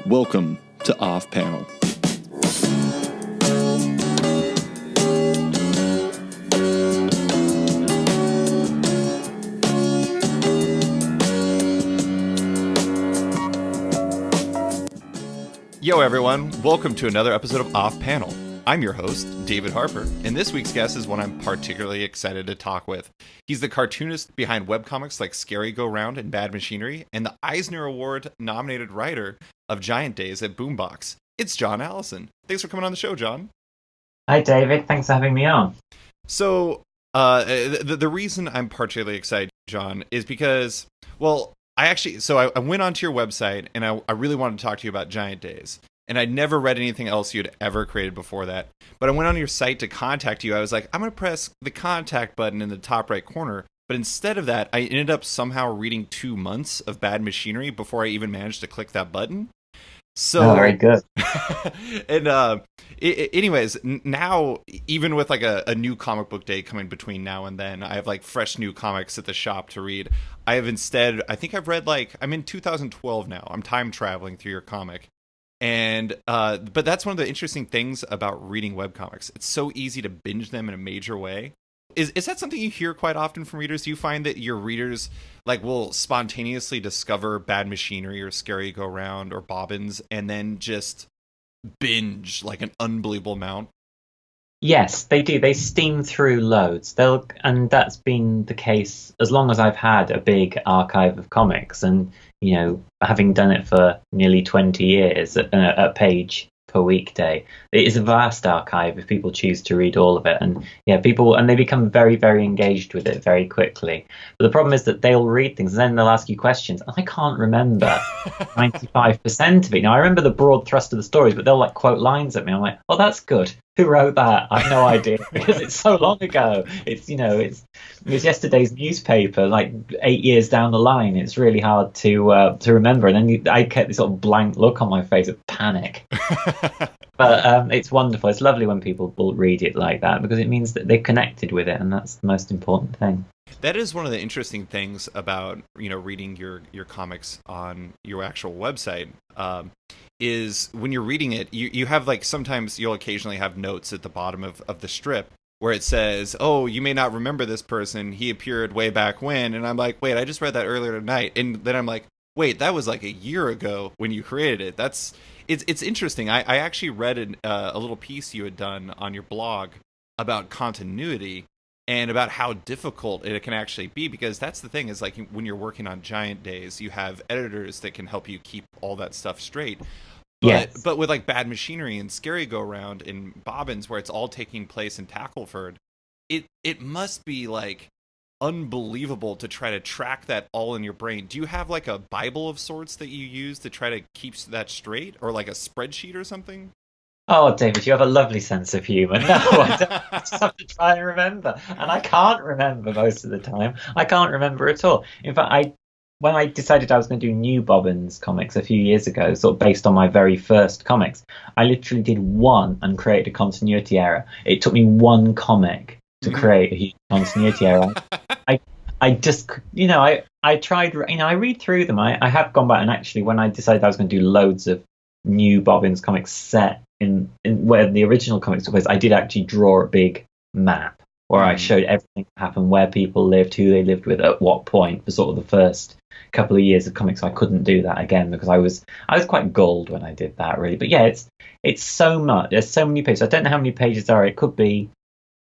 Welcome to Off Panel. Yo everyone, welcome to another episode of Off Panel. I'm your host, David Harper, and this week's guest is one I'm particularly excited to talk with. He's the cartoonist behind webcomics like Scary Go Round and Bad Machinery, and the Eisner Award-nominated writer of Giant Days at Boombox. It's John Allison. Thanks for coming on the show, John. Hi, David. Thanks for having me on. So, the reason I'm particularly excited, John, is because, well, I went onto your website, and I really wanted to talk to you about Giant Days. And I'd never read anything else you'd ever created before that. But I went on your site to contact you. I was like, I'm going to press the contact button in the top right corner. But instead of that, I ended up somehow reading 2 months of Bad Machinery before I even managed to click that button. So, very good. And anyways, now, even with like a new comic book day coming between now and then, I have like fresh new comics at the shop to read. I think I've read I'm in 2012 now. I'm time traveling through your comic. And but that's one of the interesting things about reading webcomics. It's so easy to binge them in a major way. Is that something you hear quite often from readers? Do you find that your readers will spontaneously discover Bad Machinery or Scary Go Round or Bobbins and then just binge like an unbelievable amount? Yes, they do. They steam through loads. And that's been the case as long as I've had a big archive of comics. And, having done it for nearly 20 years at a page per weekday, it is a vast archive if people choose to read all of it. And they become very, very engaged with it very quickly. But the problem is that they'll read things and then they'll ask you questions. And I can't remember 95% of it. Now, I remember the broad thrust of the stories, but they'll quote lines at me. I'm like, oh, that's good. Who wrote that? I have no idea because it's so long ago. It's yesterday's newspaper, 8 years down the line. It's really hard to remember. And then I kept this sort of blank look on my face of panic. But it's wonderful. It's lovely when people will read it like that because it means that they've connected with it, and that's the most important thing. That is one of the interesting things about reading your comics on your actual website. Is when you're reading it, you have sometimes you'll occasionally have notes at the bottom of the strip where it says, oh, you may not remember this person. He appeared way back when. And I'm like, wait, I just read that earlier tonight. And then I'm like, wait, that was a year ago when you created it. It's interesting. I actually read a little piece you had done on your blog about continuity and about how difficult it can actually be, because that's the thing is when you're working on Giant Days, you have editors that can help you keep all that stuff straight. But with Bad Machinery and Scary Go Round and Bobbins, where it's all taking place in Tackleford, it must be unbelievable to try to track that all in your brain. Do you have a Bible of sorts that you use to try to keep that straight, or a spreadsheet or something? Oh, David, you have a lovely sense of humour. No, I don't. I just have to try and remember. And I can't remember most of the time. I can't remember at all. In fact, when I decided I was going to do new Bobbins comics a few years ago, sort of based on my very first comics, I literally did one and created a continuity error. It took me one comic to create a huge continuity error. I just, I tried, I read through them. I have gone back and actually, when I decided I was going to do loads of new Bobbins comics set in where the original comics took place, I did actually draw a big map where I showed everything that happened, where people lived, who they lived with, at what point, for sort of the first couple of years of comics. I couldn't do that again because I was quite gulled when I did that, really. But yeah, it's so much. There's so many pages. I don't know how many pages there are. It could be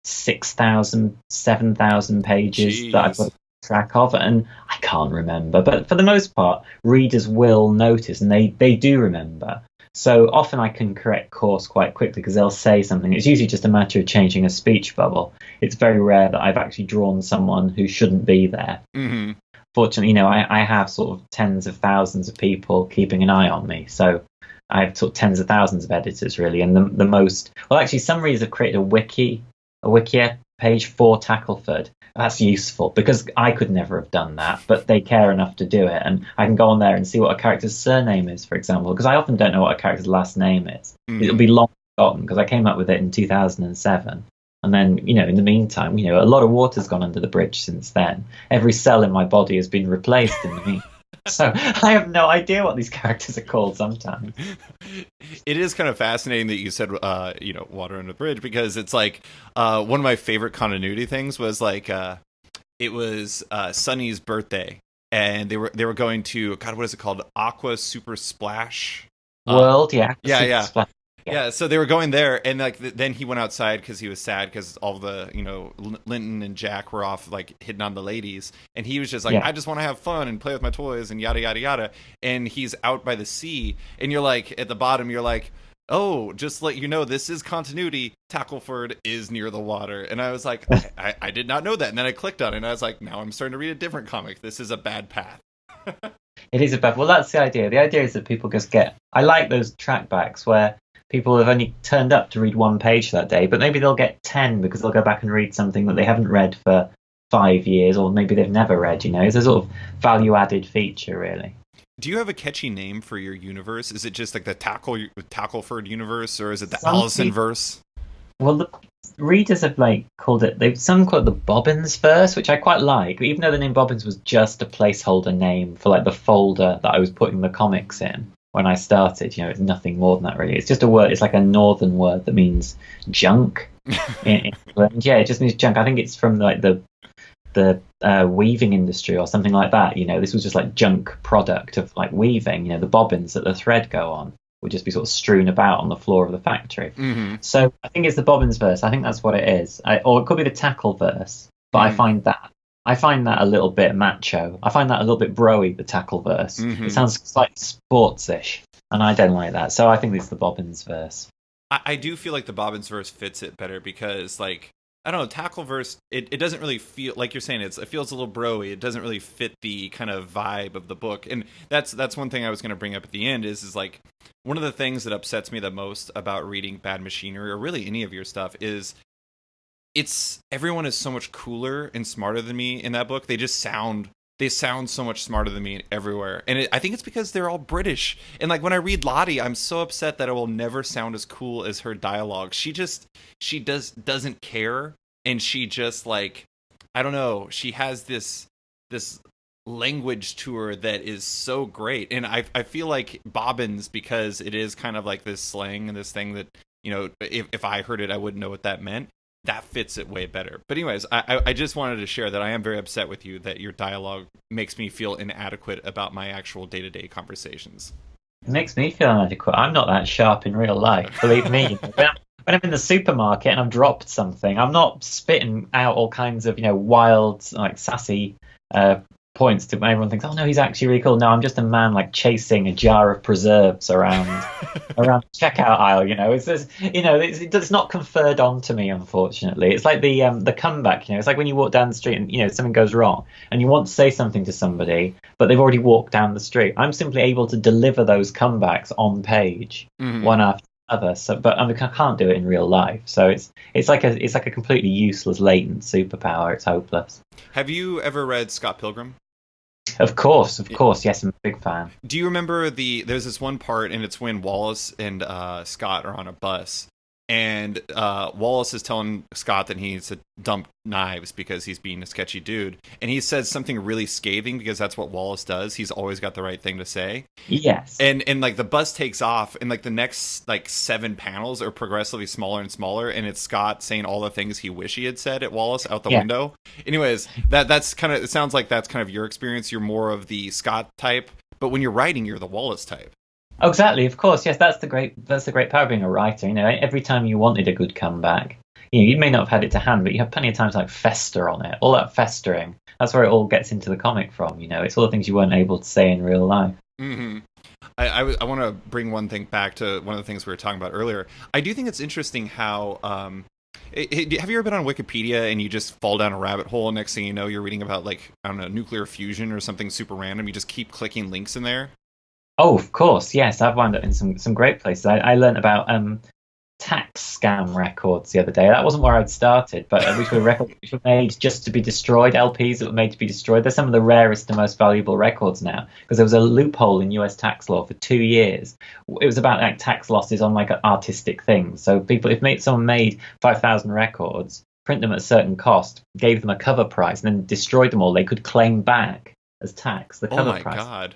6,000, 7,000 pages that I've got to keep track of, and I can't remember. But for the most part, readers will notice, and they do remember. So often I can correct course quite quickly because they'll say something. It's usually just a matter of changing a speech bubble. It's very rare that I've actually drawn someone who shouldn't be there. Mm-hmm. Fortunately, I have sort of tens of thousands of people keeping an eye on me. So I have sort of tens of thousands of editors, really. And the most... Well, actually, some readers have created a wiki page for Tackleford. That's useful because I could never have done that, but they care enough to do it. And I can go on there and see what a character's surname is, for example, because I often don't know what a character's last name is. It'll be long forgotten because I came up with it in 2007. And then, in the meantime, a lot of water's gone under the bridge since then. Every cell in my body has been replaced in the meantime. So I have no idea what these characters are called sometimes. It is kind of fascinating that you said, water under the bridge, because it's like one of my favorite continuity things was like it was Sunny's birthday, and they were going to, God, what is it called? Aqua Super Splash World, yeah. Yeah. Splash. Yeah, so they were going there, and like then he went outside because he was sad because all the Linton and Jack were off like hitting on the ladies, and he was just like, Yeah. I just want to have fun and play with my toys and yada yada yada. And he's out by the sea, and you're like at the bottom, you're like, oh, just let you know, this is continuity. Tackleford is near the water, and I was like, I did not know that, and then I clicked on it, and I was like, now I'm starting to read a different comic. This is a bad path. It is a bad. Well, that's the idea. The idea is that people just get. I like those trackbacks where people have only turned up to read one page that day, but maybe they'll get 10 because they'll go back and read something that they haven't read for 5 years, or maybe they've never read. It's a sort of value-added feature, really. Do you have a catchy name for your universe? Is it just like the Tackleford universe, or is it the Some Allison verse? Well, the readers have called it. Some call it the Bobbins verse, which I quite like. Even though the name Bobbins was just a placeholder name for the folder that I was putting the comics in when I started. It's nothing more than that, really. It's just a word. It's like a northern word that means junk in England. Yeah, it just means junk. I think it's from the weaving industry or something like that. This was just like junk product of weaving. The bobbins that the thread go on would just be sort of strewn about on the floor of the factory. Mm-hmm. So I think it's the bobbins verse. I think that's what it is. Or it could be the tackle verse. But I find that a little bit macho. I find that a little bit broy, the tackle verse. Mm-hmm. It sounds slightly sportsish, and I don't like that. So I think it's the bobbins verse. I do feel like the Bobbins verse fits it better because, I don't know, tackle verse, it doesn't really feel, like you're saying, it feels a little broy. It doesn't really fit the kind of vibe of the book. And that's one thing I was going to bring up at the end is one of the things that upsets me the most about reading Bad Machinery, or really any of your stuff, is everyone is so much cooler and smarter than me in that book. They sound so much smarter than me everywhere. And I think it's because they're all British. And when I read Lottie, I'm so upset that it will never sound as cool as her dialogue. She doesn't care. And she just I don't know, she has this language to her that is so great. And I feel like Bobbins, because it is kind of like this slang and this thing that, if I heard it, I wouldn't know what that meant. That fits it way better. But anyways, I just wanted to share that I am very upset with you that your dialogue makes me feel inadequate about my actual day-to-day conversations. It makes me feel inadequate. I'm not that sharp in real life, believe me. When I'm in the supermarket and I've dropped something, I'm not spitting out all kinds of wild, sassy points to everyone thinks, oh no, he's actually really cool. No, I'm just a man chasing a jar of preserves around the checkout aisle. It's not conferred onto me, unfortunately. It's like the comeback. It's like when you walk down the street and something goes wrong and you want to say something to somebody, but they've already walked down the street. I'm simply able to deliver those comebacks on page, one after other. So, but I can't do it in real life. So it's like a completely useless latent superpower. It's hopeless. Have you ever read Scott Pilgrim? Of course. Yes, I'm a big fan. Do you remember there's this one part, and it's when Wallace and Scott are on a bus, and Wallace is telling Scott that he needs to dump knives because he's being a sketchy dude, and he says something really scathing because that's what Wallace does. He's always got the right thing to say. Yes. And the bus takes off, and the next 7 panels are progressively smaller and smaller, and it's Scott saying all the things he wish he had said at Wallace out the window. Anyways, that's kind of, it sounds like that's kind of your experience. You're more of the Scott type, but when you're writing, you're the Wallace type. Oh, exactly, of course, yes. That's the great power of being a writer. Every time you wanted a good comeback, you may not have had it to hand, but you have plenty of times fester on it. All that festering, that's where it all gets into the comic from. It's all the things you weren't able to say in real life. Mm-hmm. I want to bring one thing back to one of the things we were talking about earlier. I do think it's interesting how have you ever been on Wikipedia and you just fall down a rabbit hole, and next thing you know, you're reading about I don't know, nuclear fusion or something super random. You just keep clicking links in there. Oh, of course, yes. I've wound up in some great places. I learned about tax scam records the other day. That wasn't where I'd started, but which were records which were made just to be destroyed, LPs that were made to be destroyed. They're some of the rarest and most valuable records now, because there was a loophole in US tax law for 2 years. It was about tax losses on artistic things. So if someone made 5,000 records, print them at a certain cost, gave them a cover price, and then destroyed them all, they could claim back as tax, the Oh cover my price. God.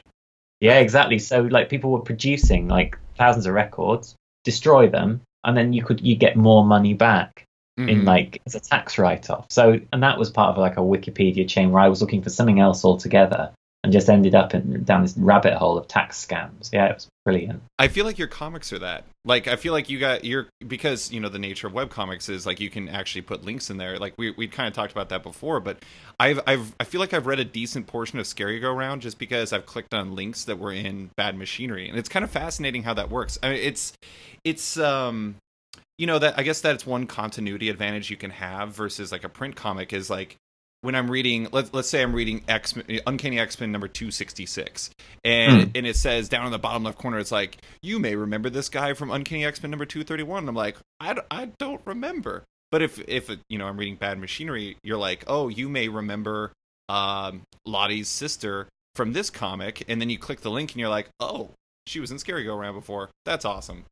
Yeah, exactly. So like people were producing like thousands of records, destroy them, and then you get more money back in like as a tax write-off. So and that was part of like a Wikipedia chain where I was looking for something else altogether and just ended up down this rabbit hole of tax scams. Yeah, it was brilliant. I feel like your comics are that. Like, I feel like because, the nature of webcomics is like you can actually put links in there. Like we kind of talked about that before, but I feel like I've read a decent portion of Scary Go Round just because I've clicked on links that were in Bad Machinery, and it's kind of fascinating how that works. I mean, it's that I guess that's one continuity advantage you can have versus like a print comic is like when I'm reading, let's say I'm reading Uncanny X-Men number 266, and it says down in the bottom left corner, it's like, you may remember this guy from Uncanny X-Men number 231. And I'm like, I don't remember. But if I'm reading Bad Machinery, you're like, oh, you may remember Lottie's sister from this comic, and then you click the link and you're like, oh, she was in Scary Go Round before. That's awesome.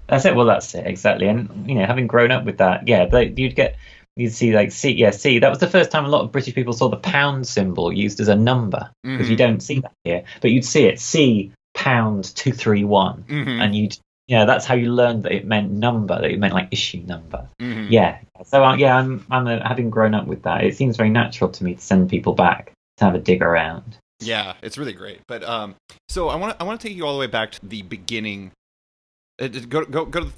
That's it. Well, that's it exactly. And having grown up with that, you'd see like C. That was the first time a lot of British people saw the pound symbol used as a number because you don't see that here, but you'd see it C pound 231, and that's how you learned that it meant number, that it meant like issue number. Yeah. So I'm having grown up with that. It seems very natural to me to send people back to have a dig around. Yeah, it's really great. But so I want to take you all the way back to the beginning. Go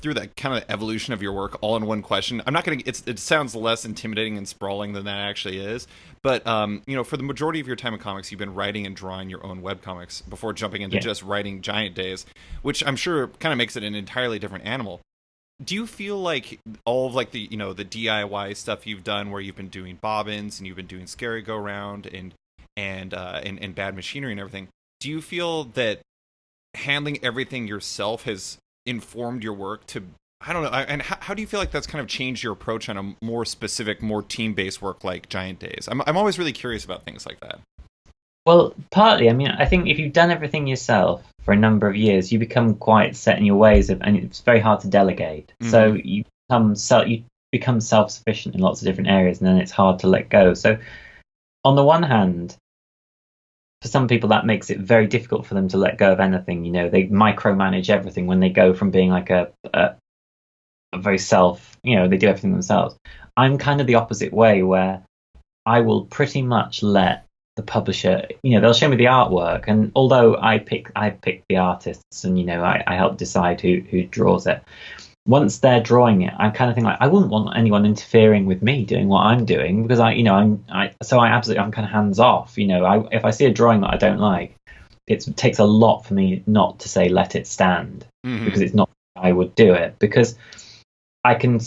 through that kind of evolution of your work all in one question. I'm not going to. It sounds less intimidating and sprawling than that actually is. But for the majority of your time in comics, you've been writing and drawing your own webcomics before jumping into just writing Giant Days, which I'm sure kind of makes it an entirely different animal. Do you feel like all of like the the DIY stuff you've done, where you've been doing bobbins and you've been doing Scary Go Round and Bad Machinery and everything? Do you feel that handling everything yourself has informed your work to, I don't know, and how do you feel like that's kind of changed your approach on a more specific, more team-based work like Giant Days? I'm always really curious about things like that. Well, partly, I mean, I think if you've done everything yourself for a number of years, you become quite set in your ways, and it's very hard to delegate. So you become self-sufficient in lots of different areas, and then it's hard to let go. So on the one hand, for some people, that makes it very difficult for them to let go of anything. They micromanage everything when they go from being like a very they do everything themselves. I'm kind of the opposite way, where I will pretty much let the publisher, they'll show me the artwork, and although I pick the artists, and I help decide who draws it. Once they're drawing it, I kind of think like I wouldn't want anyone interfering with me doing what I'm doing, because I'm kind of hands off. If I see a drawing that I don't like, it takes a lot for me not to say let it stand, because it's not I would do it, because I can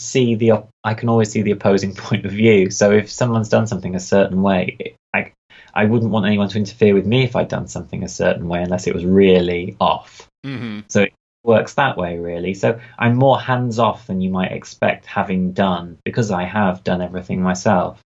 always see the opposing point of view. So if someone's done something a certain way, I wouldn't want anyone to interfere with me if I'd done something a certain way, unless it was really off. So it works that way, really. So I'm more hands off than you might expect, having done, because I have done everything myself.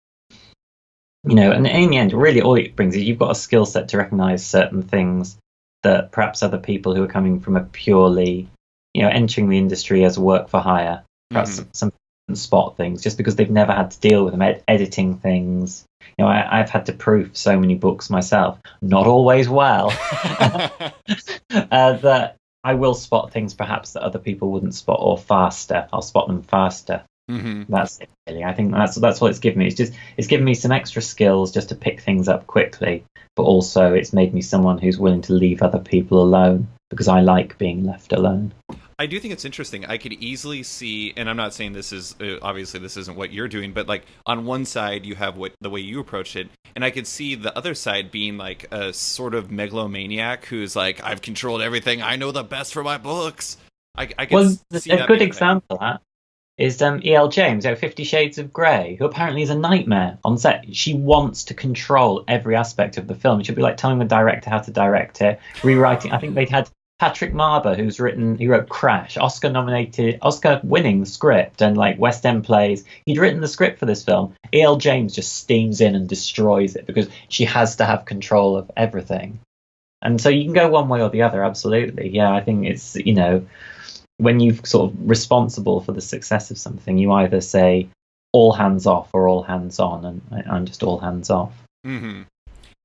And in the end, really all it brings is you've got a skill set to recognize certain things that perhaps other people who are coming from a purely, entering the industry as work for hire, perhaps some spot things just because they've never had to deal with them, editing things. I've had to proof so many books myself, not always well, that I will spot things perhaps that other people wouldn't spot, or faster. I'll spot them faster. That's it, really. I think that's what it's given me. It's given me some extra skills just to pick things up quickly, but also it's made me someone who's willing to leave other people alone, because I like being left alone. I do think it's interesting. I could easily see, and I'm not saying this is obviously this isn't what you're doing, but like on one side you have the way you approached it, and I could see the other side being like a sort of megalomaniac who's like, I've controlled everything. I know the best for my books. I could see a good example of that is E.L. James, 50 Shades of Grey, who apparently is a nightmare on set. She wants to control every aspect of the film. She'll be like telling the director how to direct it, rewriting. I think they'd had Patrick Marber, he wrote Crash, Oscar-winning script, and like West End plays. He'd written the script for this film. E.L. James just steams in and destroys it because she has to have control of everything. And so you can go one way or the other, absolutely. Yeah, I think it's, when you're sort of responsible for the success of something, you either say all hands off or all hands on, and I'm just all hands off.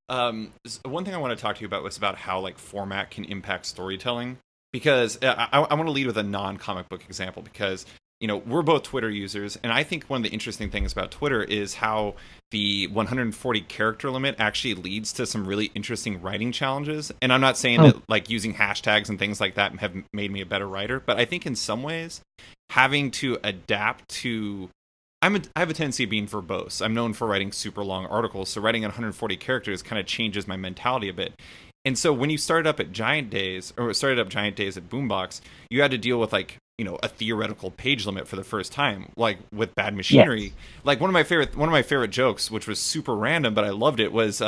One thing I want to talk to you about was about how like format can impact storytelling. Because I want to lead with a non-comic book example because we're both Twitter users, and I think one of the interesting things about Twitter is how the 140 character limit actually leads to some really interesting writing challenges. And I'm not saying that like using hashtags and things like that have made me a better writer, but I think in some ways having to adapt to I have a tendency of being verbose. I'm known for writing super long articles, so writing at 140 characters kind of changes my mentality a bit. And so when you started up at Giant Days at Boombox, you had to deal with like a theoretical page limit for the first time, like with Bad Machinery. Yes. Like one of my favorite jokes, which was super random, but I loved it, was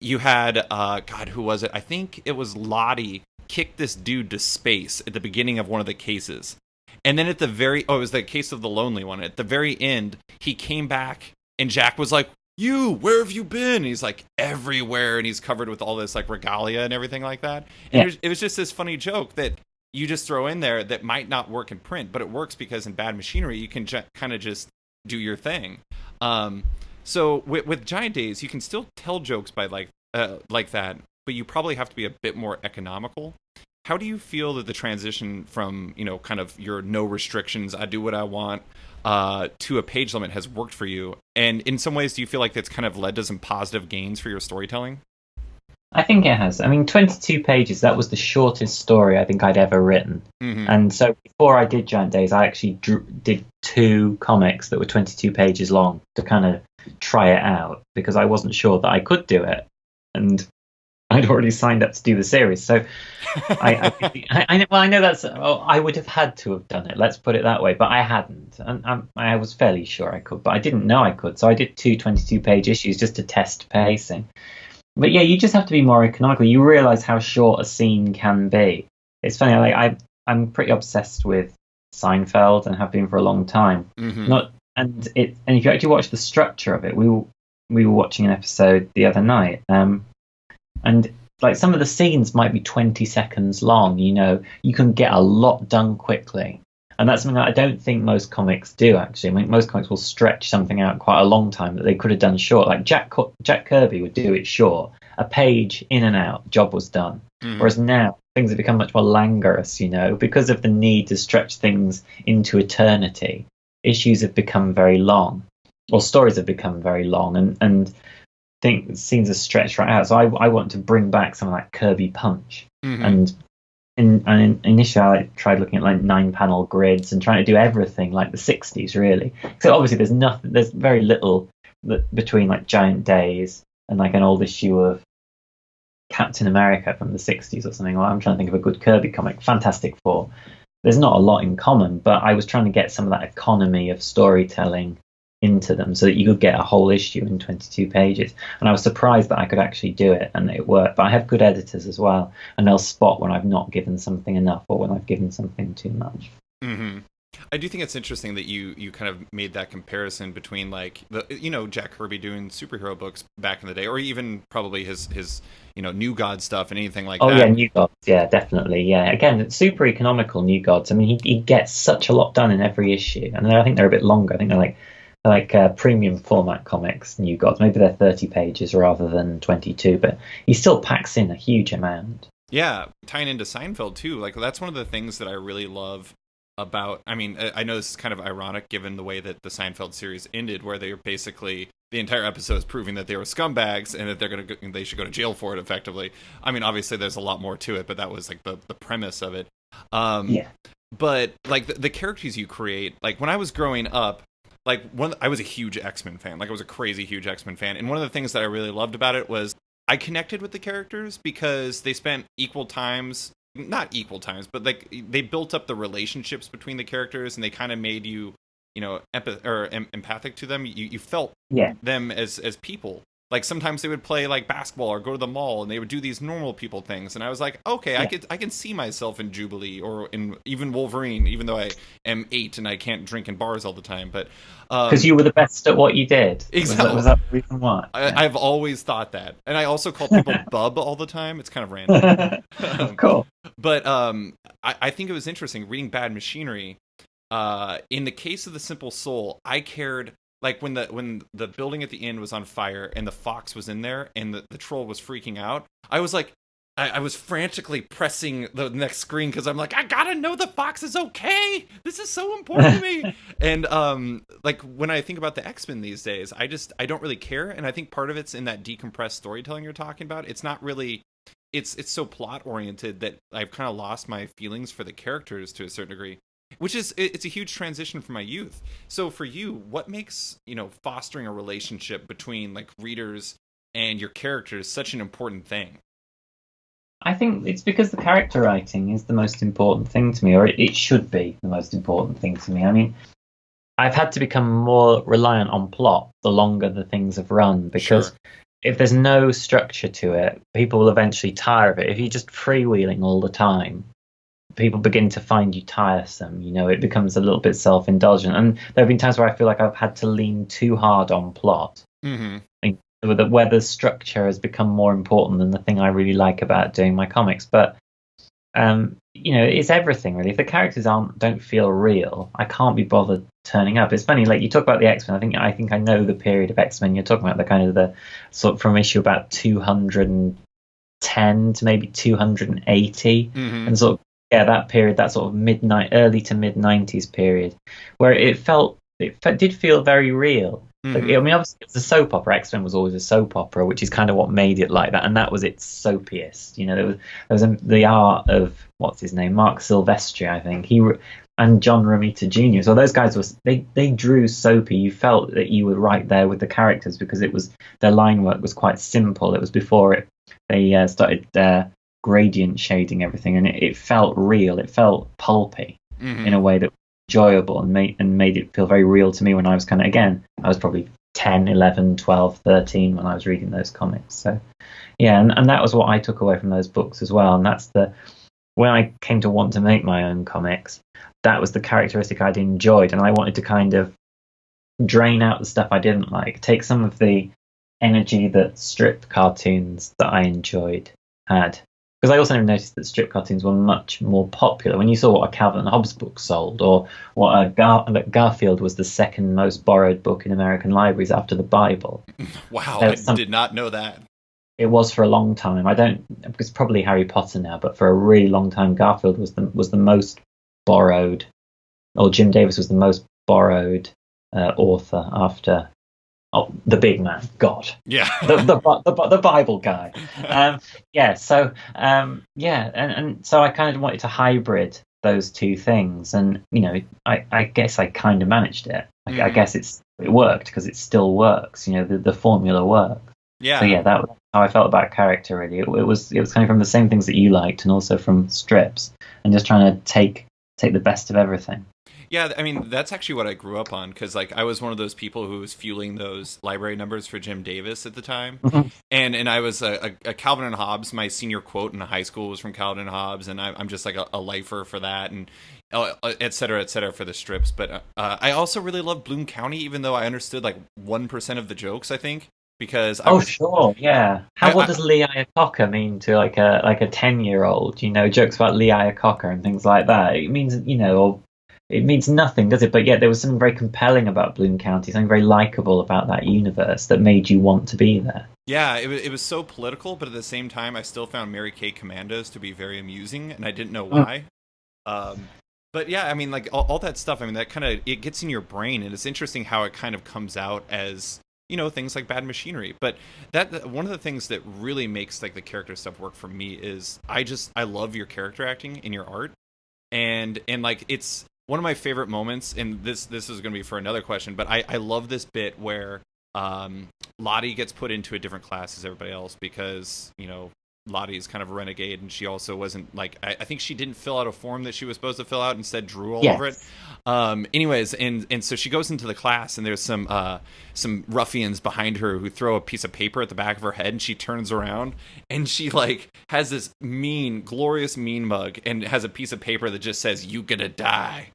you had God, who was it? I think it was Lottie kicked this dude to space at the beginning of one of the cases. And then at the it was the case of the lonely one. At the very end, he came back and Jack was like, where have you been? And he's like, everywhere. And he's covered with all this like regalia and everything like that. And it was just this funny joke that you just throw in there that might not work in print, but it works because in Bad Machinery, you can kind of just do your thing. So with Giant Days, you can still tell jokes by like that, but you probably have to be a bit more economical. How do you feel that the transition from, kind of your no restrictions, I do what I want, to a page limit has worked for you? And in some ways, do you feel like that's kind of led to some positive gains for your storytelling? I think it has. I mean, 22 pages, that was the shortest story I think I'd ever written. Mm-hmm. And so before I did Giant Days, I actually did 2 comics that were 22 pages long to kind of try it out because I wasn't sure that I could do it. And I'd already signed up to do the series. So I know that's, I would have had to have done it. Let's put it that way. But I hadn't. And I was fairly sure I could, but I didn't know I could. So I did 2 22-page issues just to test pacing. But yeah, you just have to be more economical. You realize how short a scene can be. It's funny, like I'm pretty obsessed with Seinfeld and have been for a long time. Mm-hmm. And if you actually watch the structure of it, we were watching an episode the other night, and like some of the scenes might be 20 seconds long. You can get a lot done quickly. And that's something that I don't think most comics do, actually. I mean, most comics will stretch something out quite a long time that they could have done short. Like Jack Kirby would do it short. A page in and out, job was done. Mm-hmm. Whereas now, things have become much more languorous, because of the need to stretch things into eternity. Issues have become very long, or stories have become very long, and scenes are stretched right out. So I want to bring back something like Kirby Punch. Mm-hmm. And initially, I tried looking at like 9-panel grids and trying to do everything like the 60s, really. So obviously, there's very little between like Giant Days and like an old issue of Captain America from the 60s or something. Well, I'm trying to think of a good Kirby comic, Fantastic Four. There's not a lot in common, but I was trying to get some of that economy of storytelling into them so that you could get a whole issue in 22 pages. And I was surprised that I could actually do it and it worked. But I have good editors as well, and they'll spot when I've not given something enough or when I've given something too much. Mm-hmm. I do think it's interesting that you kind of made that comparison between like Jack Kirby doing superhero books back in the day, or even probably his New God stuff and anything like that. Oh yeah, New Gods, yeah, definitely, yeah. Again, it's super economical, New Gods. I mean, he gets such a lot done in every issue, and I think they're a bit longer. I think they're like premium format comics, New Gods. Maybe they're 30 pages rather than 22, but he still packs in a huge amount. Yeah, tying into Seinfeld too. Like that's one of the things that I really love about. I mean, I know this is kind of ironic given the way that the Seinfeld series ended, where they were basically the entire episode is proving that they were scumbags and that they should go to jail for it. Effectively, I mean, obviously there's a lot more to it, but that was like the premise of it. Yeah. But like the characters you create, like when I was growing up. Like I was a huge X-Men fan. Like I was a crazy huge X-Men fan. And one of the things that I really loved about it was I connected with the characters because they spent not equal times, but like they built up the relationships between the characters, and they kind of made you, empathic to them. You felt them as people. Like sometimes they would play like basketball or go to the mall, and they would do these normal people things. And I was like, okay, I can see myself in Jubilee or in even Wolverine, even though I am 8 and I can't drink in bars all the time. But because you were the best at what you did. Exactly. Was that the reason why? I've always thought that, and I also call people bub all the time. It's kind of random. Cool. But I think it was interesting reading Bad Machinery. In the case of the Simple Soul, I cared like when the building at the end was on fire and the fox was in there and the troll was freaking out, I was like, I was frantically pressing the next screen because I'm like, I gotta know the fox is okay. This is so important to me. And like when I think about the X-Men these days, I don't really care. And I think part of it's in that decompressed storytelling you're talking about. It's not really, it's so plot oriented that I've kind of lost my feelings for the characters to a certain degree, which is, it's a huge transition from my youth. So for you, what makes, fostering a relationship between like readers and your characters such an important thing? I think it's because the character writing is the most important thing to me, or it should be the most important thing to me. I mean, I've had to become more reliant on plot the longer the things have run, because if there's no structure to it, people will eventually tire of it. If you're just freewheeling all the time, people begin to find you tiresome. It becomes a little bit self-indulgent. And there have been times where I feel like I've had to lean too hard on plot. Mm-hmm. Where the structure has become more important than the thing I really like about doing my comics. But it's everything really. If the characters don't feel real, I can't be bothered turning up. It's funny, like you talk about the X-Men. I think I know the period of X-Men you're talking about, the kind of the sort of from issue about 210 to maybe 280, mm-hmm. and sort of that period, that sort of early to mid 90s period, where it did feel very real. Mm-hmm. I mean, obviously, it's a soap opera. X-Men was always a soap opera, which is kind of what made it like that, and that was its soapiest. There was the art of what's his name, Mark Silvestri, I think, and John Romita Jr. So those guys they drew soapy. You felt that you were right there with the characters because their line work was quite simple. It was before they started gradient shading everything, and it felt real. It felt pulpy, mm-hmm. in a way that enjoyable and made it feel very real to me when I was I was probably 10, 11, 12, 13 when I was reading those comics. So yeah, and that was what I took away from those books as well. And that's when I came to want to make my own comics, that was the characteristic I'd enjoyed, and I wanted to kind of drain out the stuff I didn't like, take some of the energy that strip cartoons that I enjoyed had. Because I also noticed that strip cartoons were much more popular. When you saw what a Calvin and Hobbes book sold, or what Garfield was the second most borrowed book in American libraries after the Bible. Wow, I did not know that. It was for a long time. It's probably Harry Potter now, but for a really long time, Garfield was the most borrowed, or Jim Davis was the most borrowed author after. Oh, the big man, God. Yeah. the Bible guy. And so I kind of wanted to hybrid those two things, and I guess I kind of managed it. I guess it worked because it still works. The formula works. Yeah. So yeah, that was how I felt about character. Really, it was kind of from the same things that you liked, and also from strips, and just trying to take the best of everything. Yeah, I mean, that's actually what I grew up on, because I was one of those people who was fueling those library numbers for Jim Davis at the time. Mm-hmm. And I was a Calvin and Hobbes. My senior quote in high school was from Calvin and Hobbes, and I'm just like a lifer for that, and et cetera for the strips. But I also really loved Bloom County, even though I understood like 1% of the jokes, I think. Because sure, yeah. What does Lee Iacocca mean to like a 10-year-old? Jokes about Lee Iacocca and things like that. It means it means nothing, does it? But yet there was something very compelling about Bloom County, something very likable about that universe that made you want to be there. Yeah, it was so political, but at the same time, I still found Mary Kay Commandos to be very amusing, and I didn't know why. But yeah, I mean, like all that stuff. I mean, that kind of it gets in your brain, and it's interesting how it kind of comes out as things like Bad Machinery. But that one of the things that really makes like the character stuff work for me is I love your character acting and your art, and like it's one of my favorite moments, and this is going to be for another question, but I love this bit where Lottie gets put into a different class as everybody else because, Lottie's kind of a renegade, and she also wasn't like, I think she didn't fill out a form that she was supposed to fill out, instead drew all over it. Anyways, and so she goes into the class, and there's some ruffians behind her who throw a piece of paper at the back of her head, and she turns around, and she like has this glorious mean mug, and has a piece of paper that just says, "You gonna die."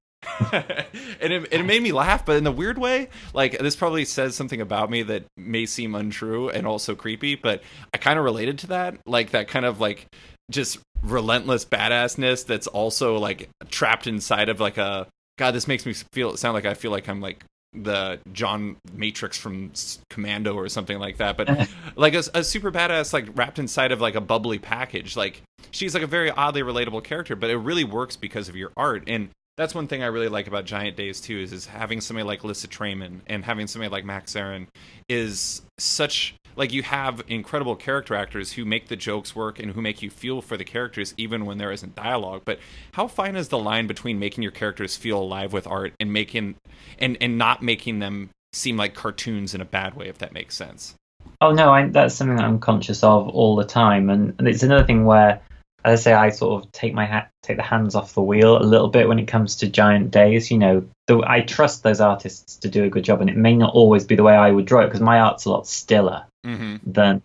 And it made me laugh, but in a weird way. Like, this probably says something about me that may seem untrue and also creepy, but I kind of related to that, like that kind of like just relentless badassness that's also like trapped inside of like a God. This makes me sound like I feel like I'm like the John Matrix from Commando or something like that, but like a super badass, like wrapped inside of like a bubbly package. Like she's like a very oddly relatable character, but it really works because of your art. And that's one thing I really like about Giant Days too, is having somebody like Lissa Treyman and having somebody like Max Aaron is such, like, you have incredible character actors who make the jokes work and who make you feel for the characters even when there isn't dialogue. But how fine is the line between making your characters feel alive with art and making and not making them seem like cartoons in a bad way, if that makes sense? Oh no, that's something that I'm conscious of all the time, and it's another thing where, as I say, I sort of take the hands off the wheel a little bit when it comes to Giant Days. You know, I trust those artists to do a good job, and it may not always be the way I would draw it, because my art's a lot stiller than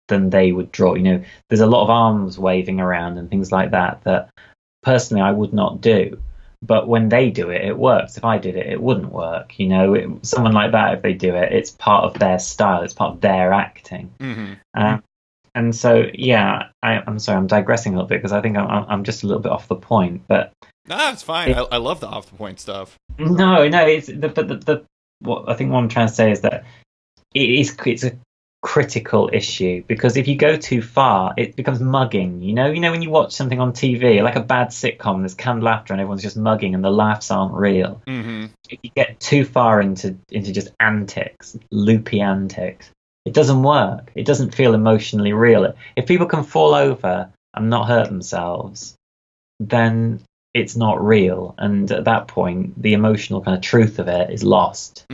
they would draw. You know, there's a lot of arms waving around and things like that personally I would not do. But when they do it, it works. If I did it, it wouldn't work. You know, someone like that, if they do it, it's part of their style. It's part of their acting. And so, yeah, I'm sorry, I'm digressing a little bit because I think I'm just a little bit off the point. But no, it's fine. I love the off the point stuff. No, it's what I think what I'm trying to say is that it's a critical issue, because if you go too far, it becomes mugging. You know when you watch something on TV, like a bad sitcom, there's canned laughter and everyone's just mugging and the laughs aren't real. If you get too far into just antics, loopy antics, it doesn't work. It doesn't feel emotionally real. If people can fall over and not hurt themselves, then it's not real. And at that point, the emotional kind of truth of it is lost.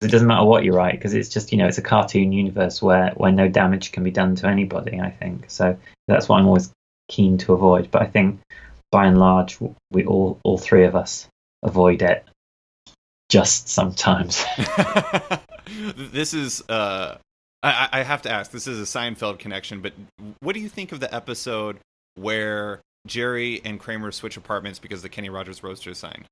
It doesn't matter what you write, because it's just, it's a cartoon universe where no damage can be done to anybody, I think. So that's what I'm always keen to avoid. But I think, by and large, we all three of us avoid it just sometimes. This is I have to ask, this is a Seinfeld connection, but what do you think of the episode where Jerry and Kramer switch apartments because the Kenny Rogers Roadster is signed?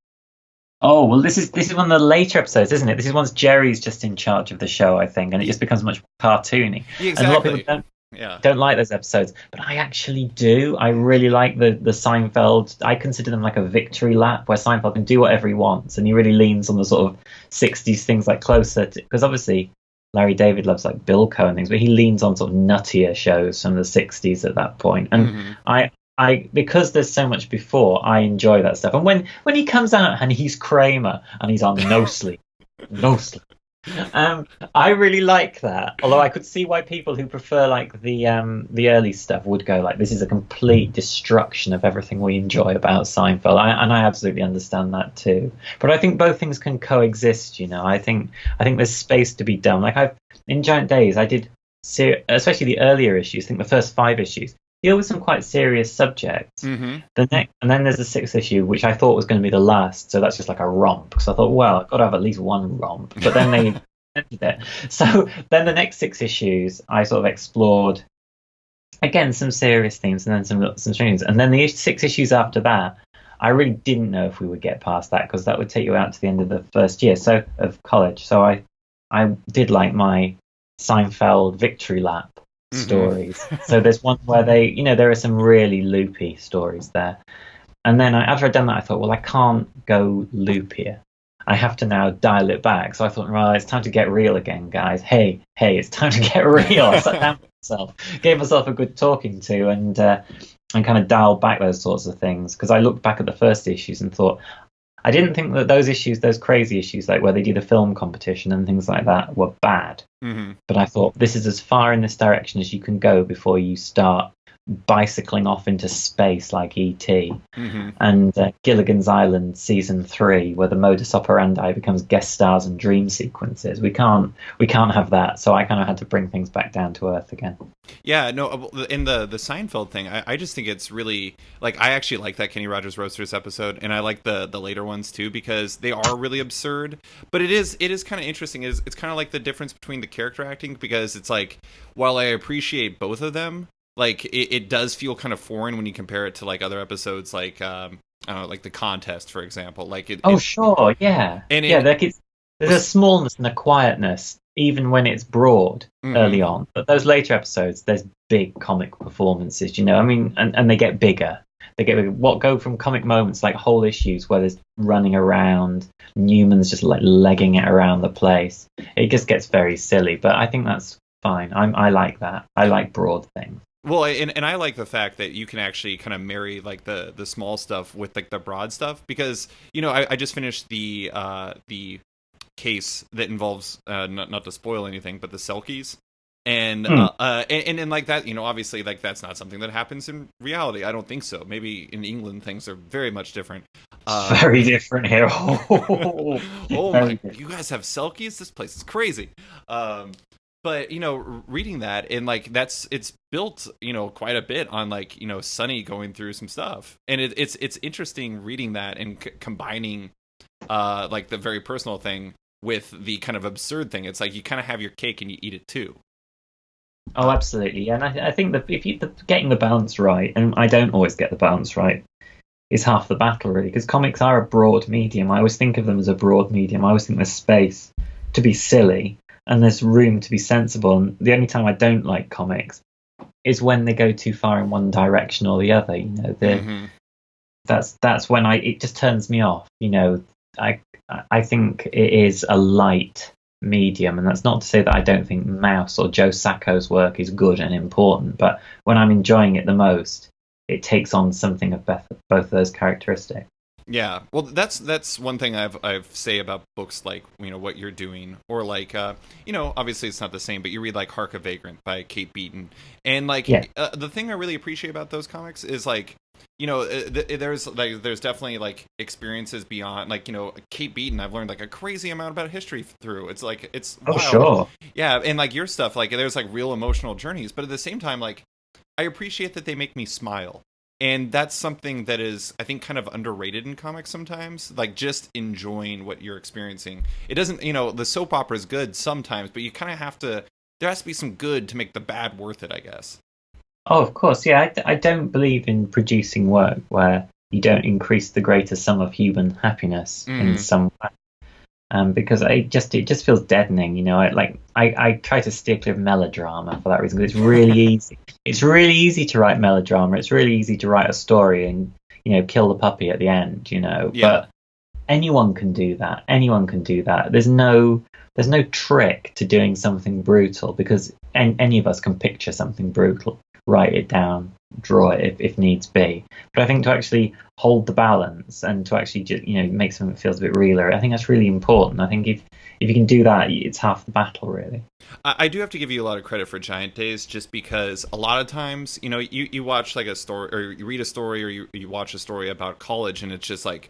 Oh, well, this is one of the later episodes, isn't it? This is once Jerry's just in charge of the show, I think, and it just becomes much more cartoony. Yeah, exactly. And a lot of people don't like those episodes, but I actually do. I really like the Seinfeld. I consider them like a victory lap where Seinfeld can do whatever he wants, and he really leans on the sort of 60s things, like closer to, because obviously Larry David loves like Bilko and things, but he leans on sort of nuttier shows from the 60s at that point. And I because there's so much before, I enjoy that stuff. And when he comes out and he's Kramer and he's on no sleep, I really like that. Although I could see why people who prefer like the early stuff would go like, this is a complete destruction of everything we enjoy about Seinfeld. And I absolutely understand that too. But I think both things can coexist. I think there's space to be done. Like in Giant Days, I did especially the earlier issues. I think the first 5 issues deal with some quite serious subjects. And then there's the 6th issue, which I thought was going to be the last. So that's just like a romp. Because I thought, well, I've got to have at least one romp. But then they ended it. So then the next 6 issues, I sort of explored, again, some serious themes and then some strange. And then the 6 issues after that, I really didn't know if we would get past that, because that would take you out to the end of the first year of college. So I did like my Seinfeld victory lap stories. So there's one where there are some really loopy stories there. And then after I'd done that, I thought, well, I can't go loopier. I have to now dial it back. So I thought, right, it's time to get real again, guys. Hey, it's time to get real. I sat down with myself, gave myself a good talking to, and kind of dialed back those sorts of things. Because I looked back at the first issues and thought, I didn't think that those issues, those crazy issues, like where they did a film competition and things like that, were bad. But I thought, this is as far in this direction as you can go before you start bicycling off into space like E.T. And Gilligan's Island season 3, where the modus operandi becomes guest stars and dream sequences. We can't have that. So I kind of had to bring things back down to earth again. Yeah, no, in the Seinfeld thing, I just think it's really, like, I actually like that Kenny Rogers Roasters episode, and I like the later ones too, because they are really absurd. But it is kind of interesting. It's kind of like the difference between the character acting, because it's like, while I appreciate both of them, like it does feel kind of foreign when you compare it to like other episodes, like I don't know, like The Contest, for example. Like sure, yeah, and there's a smallness and a quietness even when it's broad early on. But those later episodes, there's big comic performances, I mean, and they get bigger. They get what go from comic moments like whole issues where there's running around, Newman's just like legging it around the place. It just gets very silly, but I think that's fine. I like that. I like broad things. Well, and I like the fact that you can actually kind of marry like the small stuff with like the broad stuff, because I just finished the case that involves not to spoil anything, but the Selkies. And and like that, obviously, like that's not something that happens in reality. I don't think so. Maybe in England things are very much different. Very different here. Oh my! You guys have Selkies? This place is crazy. But reading that, and like it's built quite a bit on like Sunny going through some stuff, and it's interesting reading that and combining like the very personal thing with the kind of absurd thing. It's like you kind of have your cake and you eat it too. Oh, absolutely. And I think that if you getting the balance right, and I don't always get the balance right, is half the battle, really, because comics are a broad medium. I always think of them as a broad medium. I always think there's space to be silly and there's room to be sensible. And the only time I don't like comics is when they go too far in one direction or the other. That's when it just turns me off. I think it is a light medium, and that's not to say that I don't think Mouse or Joe Sacco's work is good and important, but when I'm enjoying it the most, it takes on something of both of those characteristics. Yeah, well, that's one thing I've say about books like what you're doing, or like obviously it's not the same, but you read like Hark a Vagrant by Kate Beaton, and like the thing I really appreciate about those comics is like there's definitely like experiences beyond like Kate Beaton. I've learned like a crazy amount about history through. It's like it's wild. Sure, yeah, and like your stuff, like there's like real emotional journeys, but at the same time, like I appreciate that they make me smile. And that's something that is, I think, kind of underrated in comics sometimes. Like, just enjoying what you're experiencing. It doesn't, the soap opera is good sometimes, but you kind of have to, there has to be some good to make the bad worth it, I guess. Oh, of course, yeah. I don't believe in producing work where you don't increase the greater sum of human happiness in some way. Because it just feels deadening, I try to steer clear of melodrama for that reason, because it's really easy. It's really easy to write melodrama. It's really easy to write a story and kill the puppy at the end, Yeah. But anyone can do that. Anyone can do that. There's no trick to doing something brutal, because any of us can picture something brutal, write it down, draw it if needs be. But I think to actually hold the balance and to actually just, make something that feels a bit realer, I think that's really important. I think if you can do that, it's half the battle, really. I do have to give you a lot of credit for Giant Days, just because a lot of times, you watch like a story, or you read a story, or you watch a story about college, and it's just like,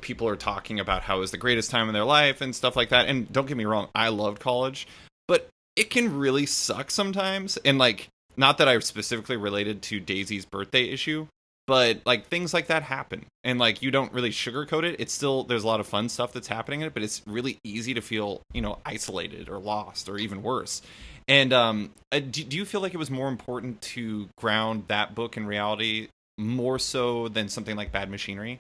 people are talking about how it was the greatest time in their life and stuff like that. And don't get me wrong, I loved college, but it can really suck sometimes. And like, not that I specifically related to Daisy's birthday issue, but like things like that happen, and like you don't really sugarcoat it. It's still, there's a lot of fun stuff that's happening in it, but it's really easy to feel isolated or lost or even worse. And do you feel like it was more important to ground that book in reality more so than something like Bad Machinery?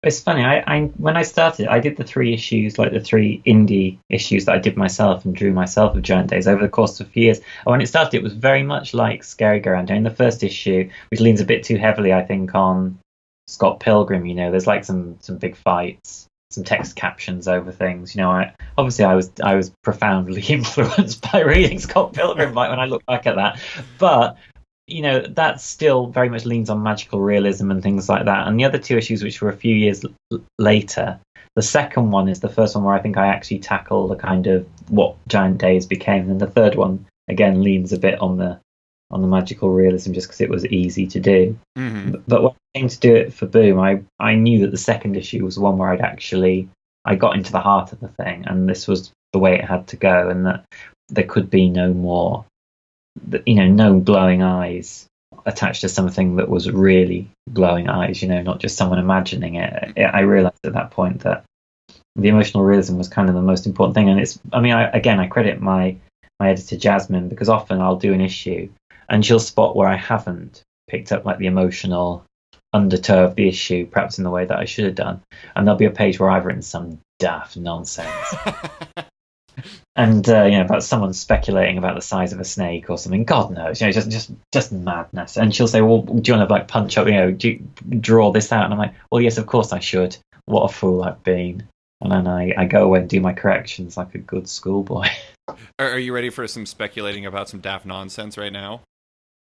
It's funny. I when I started, I did the 3 issues, like the 3 indie issues that I did myself and drew myself of Giant Days over the course of a few years. And when it started, it was very much like Scary Garante in the first issue, which leans a bit too heavily, I think, on Scott Pilgrim. There's like some big fights, some text captions over things. I was profoundly influenced by reading Scott Pilgrim when I look back at that, but that still very much leans on magical realism and things like that. And the other 2 issues, which were a few years later, the second one is the first one where I think I actually tackle the kind of what Giant Days became, and the third one again leans a bit on the magical realism, just because it was easy to do. But when I came to do it for Boom, I knew that the second issue was the one where I got into the heart of the thing, and this was the way it had to go, and that there could be no more, no glowing eyes attached to something that was really glowing eyes, not just someone imagining it. I realized at that point that the emotional realism was kind of the most important thing. And I credit my editor Jasmine, because often I'll do an issue and she'll spot where I haven't picked up like the emotional undertow of the issue, perhaps in the way that I should have done. And there'll be a page where I've written some daft nonsense. and about someone speculating about the size of a snake or something. God knows, just madness. And she'll say, "Well, do you want to like punch up, draw this out?" And I'm like, "Well, yes, of course I should. What a fool I've been." And then I go away and do my corrections like a good schoolboy. Are you ready for some speculating about some daft nonsense right now?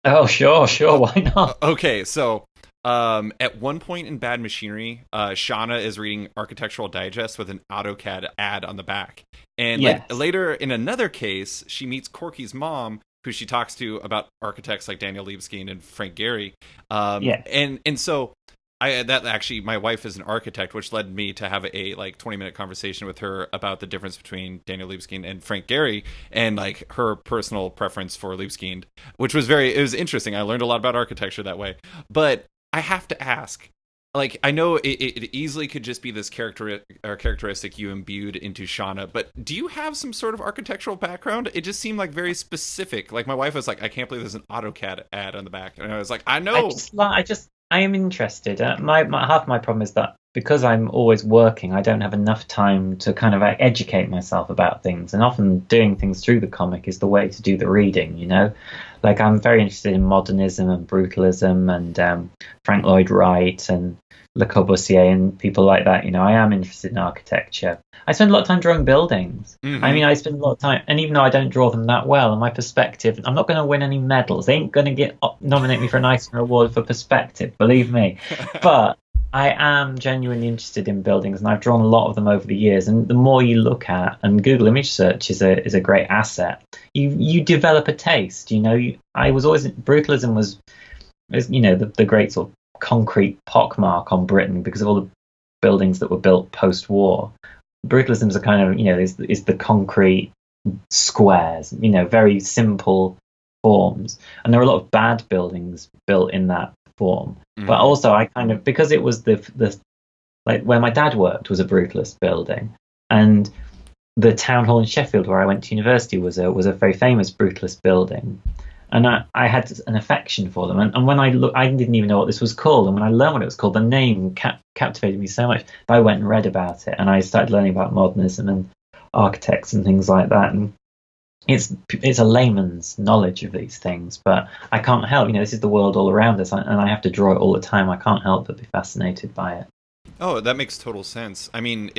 Oh, sure, why not? Okay, so at one point in Bad Machinery, Shauna is reading Architectural Digest with an AutoCAD ad on the back. And Yes. later, in another case, she meets Corky's mom, who she talks to about architects like Daniel Libeskind and Frank Gehry. Yeah. And so that actually, my wife is an architect, which led me to have a 20-minute conversation with her about the difference between Daniel Libeskind and Frank Gehry, and like her personal preference for Libeskind, which was it was interesting. I learned a lot about architecture that way. But I have to ask, like, I know it easily could just be this characteristic you imbued into Shauna, but do you have some sort of architectural background? It just seemed like very specific. Like, my wife was like, "I can't believe there's an AutoCAD ad on the back," and I was like, "I know." I am interested. My half my problem is that because I'm always working, I don't have enough time to kind of educate myself about things. And often doing things through the comic is the way to do the reading, Like, I'm very interested in modernism and brutalism and Frank Lloyd Wright and Le Corbusier and people like that. I am interested in architecture. I spend a lot of time drawing buildings. Mm-hmm. I mean, I spend a lot of time, and even though I don't draw them that well, in my perspective, I'm not going to win any medals. They ain't going to nominate me for an Eisner Award for perspective, believe me. But I am genuinely interested in buildings, and I've drawn a lot of them over the years. And the more you look at, and Google image search is a great asset, you develop a taste. I was always brutalism was the great sort of concrete pockmark on Britain because of all the buildings that were built post-war. Brutalism is a kind of is the concrete squares, very simple forms, and there are a lot of bad buildings built in that form. Mm-hmm. But also, I kind of, because it was the like where my dad worked was a brutalist building, and the town hall in Sheffield where I went to university was a very famous brutalist building. And I had an affection for them. And when I looked, I didn't even know what this was called. And when I learned what it was called, the name captivated me so much that I went and read about it. And I started learning about modernism and architects and things like that. And it's a layman's knowledge of these things. But I can't help, this is the world all around us. And I have to draw it all the time. I can't help but be fascinated by it. Oh, that makes total sense. I mean,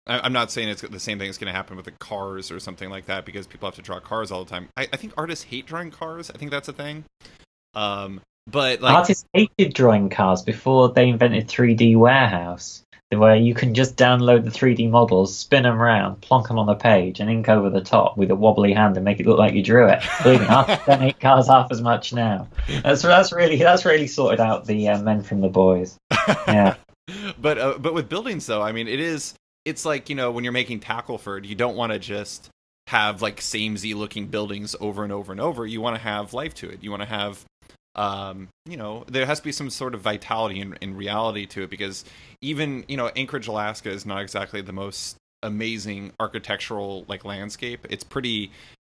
I'm not saying it's the same thing that's going to happen with the cars or something like that, because people have to draw cars all the time. I think artists hate drawing cars. I think that's a thing. But like, artists hated drawing cars before they invented 3D Warehouse, where you can just download the 3D models, spin them around, plonk them on the page, and ink over the top with a wobbly hand and make it look like you drew it. Believe me, artists don't hate cars half as much now. That's really sorted out the men from the boys. Yeah. But with buildings, though, I mean, it's like, when you're making Tackleford, you don't want to just have like samey looking buildings over and over and over. You want to have life to it. You want to have, there has to be some sort of vitality and reality to it, because even, Anchorage, Alaska is not exactly the most amazing architectural like landscape. It's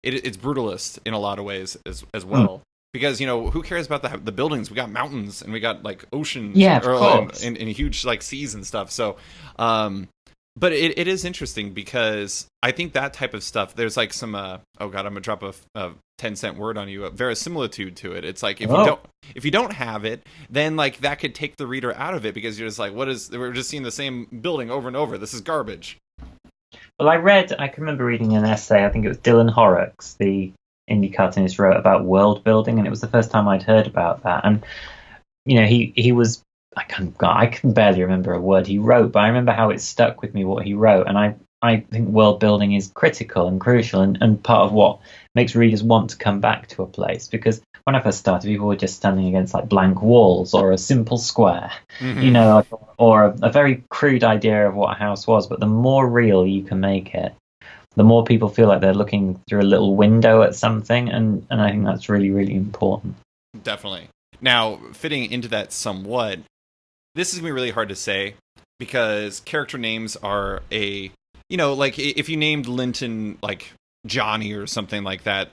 it's brutalist in a lot of ways as well. Because, who cares about the buildings? We got mountains and we got like oceans, and huge like seas and stuff. So, but it is interesting, because I think that type of stuff, there's like some, oh God, I'm going to drop a 10-cent word on you, a verisimilitude to it. It's like, if you don't have it, then like that could take the reader out of it, because you're just like, we're just seeing the same building over and over. This is garbage. Well, I can remember reading an essay, I think it was Dylan Horrocks, the indie cartoonist, wrote about world building, and it was the first time I'd heard about that. And, he was, I can barely remember a word he wrote, but I remember how it stuck with me, what he wrote. And I think world building is critical and crucial, and part of what makes readers want to come back to a place. Because when I first started, people were just standing against like blank walls or a simple square, or a very crude idea of what a house was. But the more real you can make it, the more people feel like they're looking through a little window at something. And I think that's really, really important. Definitely. Now, fitting into that somewhat, this is going to be really hard to say, because character names are like if you named Linton like Johnny or something like that,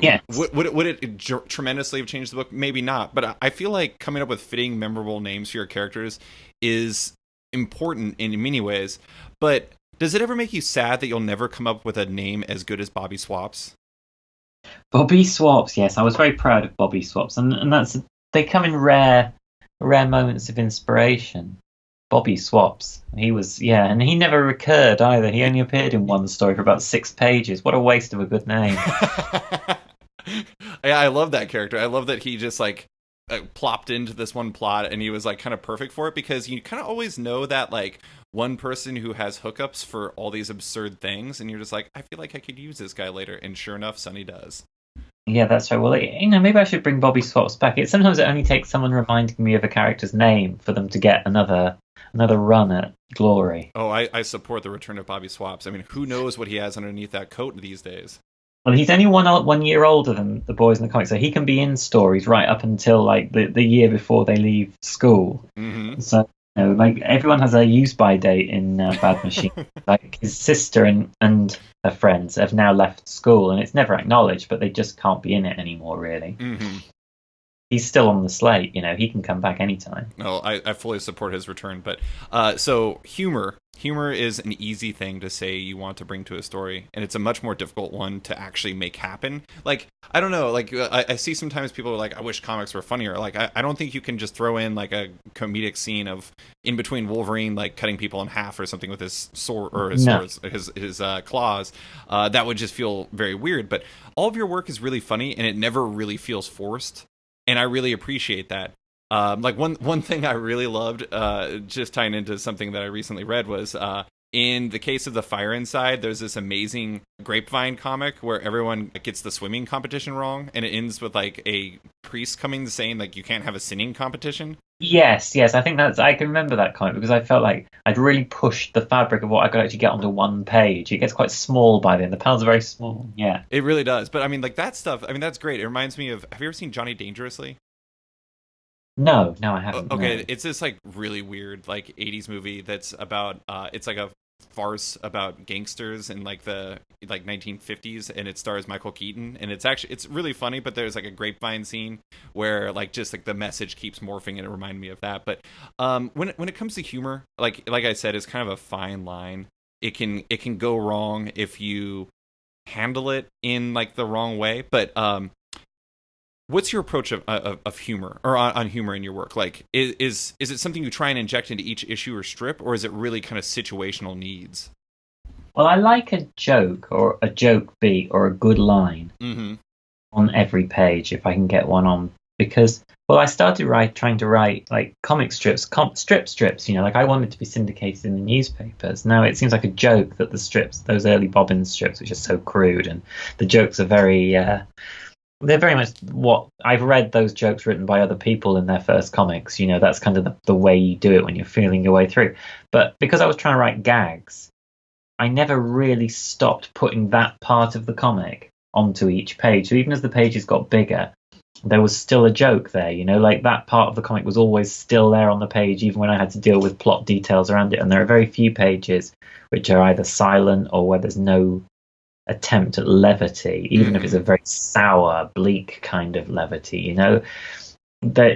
yes. would it tremendously have changed the book? Maybe not, but I feel like coming up with fitting, memorable names for your characters is important in many ways. But Does it ever make you sad that you'll never come up with a name as good as Bobby Swaps? Bobby Swaps, yes, I was very proud of Bobby Swaps, and that's they come in rare moments of inspiration. Bobby Swaps, he was, yeah, and he never recurred either. He only appeared in one story for about 6 pages. What a waste of a good name. Yeah, I love that character. I love that he just like plopped into this one plot, and he was like kind of perfect for it, because you kind of always know that like one person who has hookups for all these absurd things, and you're just like, I feel like I could use this guy later, and sure enough, Sonny does. Yeah, that's right. Well, maybe I should bring Bobby Swaps back. Sometimes it only takes someone reminding me of a character's name for them to get another run at glory. Oh, I support the return of Bobby Swaps. I mean, who knows what he has underneath that coat these days? Well, he's only 1 year older than the boys in the comics, so he can be in stories right up until like the year before they leave school. Mm-hmm. So, like everyone has a use-by date in Bad Machine. Like his sister and her friends have now left school, and it's never acknowledged, but they just can't be in it anymore, really. Mm-hmm. He's still on the slate, he can come back anytime. No, I fully support his return. But so humor is an easy thing to say you want to bring to a story, and it's a much more difficult one to actually make happen. Like, I don't know, like I see sometimes people are like, I wish comics were funnier. Like, I don't think you can just throw in like a comedic scene of in between Wolverine like cutting people in half or something with his sword or his swords, his claws. That would just feel very weird. But all of your work is really funny, and it never really feels forced. And I really appreciate that. Like one thing I really loved, just tying into something that I recently read, was in the case of The Fire Inside, there's this amazing Grapevine comic where everyone gets the swimming competition wrong, and it ends with like a priest coming saying like you can't have a singing competition. Yes, I think I can remember that comic because I felt like I'd really pushed the fabric of what I could actually get onto one page. It gets quite small by then. The panels are very small. Yeah, it really does. But I mean, like that stuff. I mean, that's great. It reminds me of. Have you ever seen Johnny Dangerously? No, I haven't. Okay, no. It's this like really weird like 80s movie that's about. It's like a farce about gangsters in like the 1950s, and it stars Michael Keaton, and it's really funny, but there's like a grapevine scene where like just like the message keeps morphing, and it reminded me of that. But when it comes to humor, like I said, it's kind of a fine line. It can go wrong if you handle it in like the wrong way. But what's your approach of humor or on humor in your work? Like, is it something you try and inject into each issue or strip, or is it really kind of situational needs? Well, I like a joke or a joke beat or a good line on every page if I can get one on, because I started trying to write like comic strips, strips. Like I wanted to be syndicated in the newspapers. Now it seems like a joke that the strips, those early Bobbins strips, which are so crude, and the jokes are very. They're very much what I've read those jokes written by other people in their first comics. That's kind of the way you do it when you're feeling your way through. But because I was trying to write gags, I never really stopped putting that part of the comic onto each page. So even as the pages got bigger, there was still a joke there. Like that part of the comic was always still there on the page, even when I had to deal with plot details around it. And there are very few pages which are either silent or where there's no attempt at levity, even if it's a very sour, bleak kind of levity, that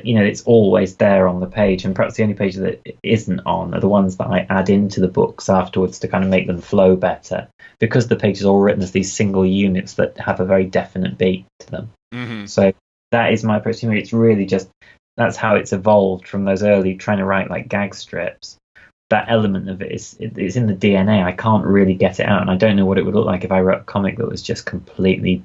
it's always there on the page. And perhaps the only pages that it isn't on are the ones that I add into the books afterwards to kind of make them flow better, because the page is all written as these single units that have a very definite beat to them. So that is my approach. It's really just that's how it's evolved from those early trying to write like gag strips. That element of it is it's in the DNA. I can't really get it out, and I don't know what it would look like if I wrote a comic that was just completely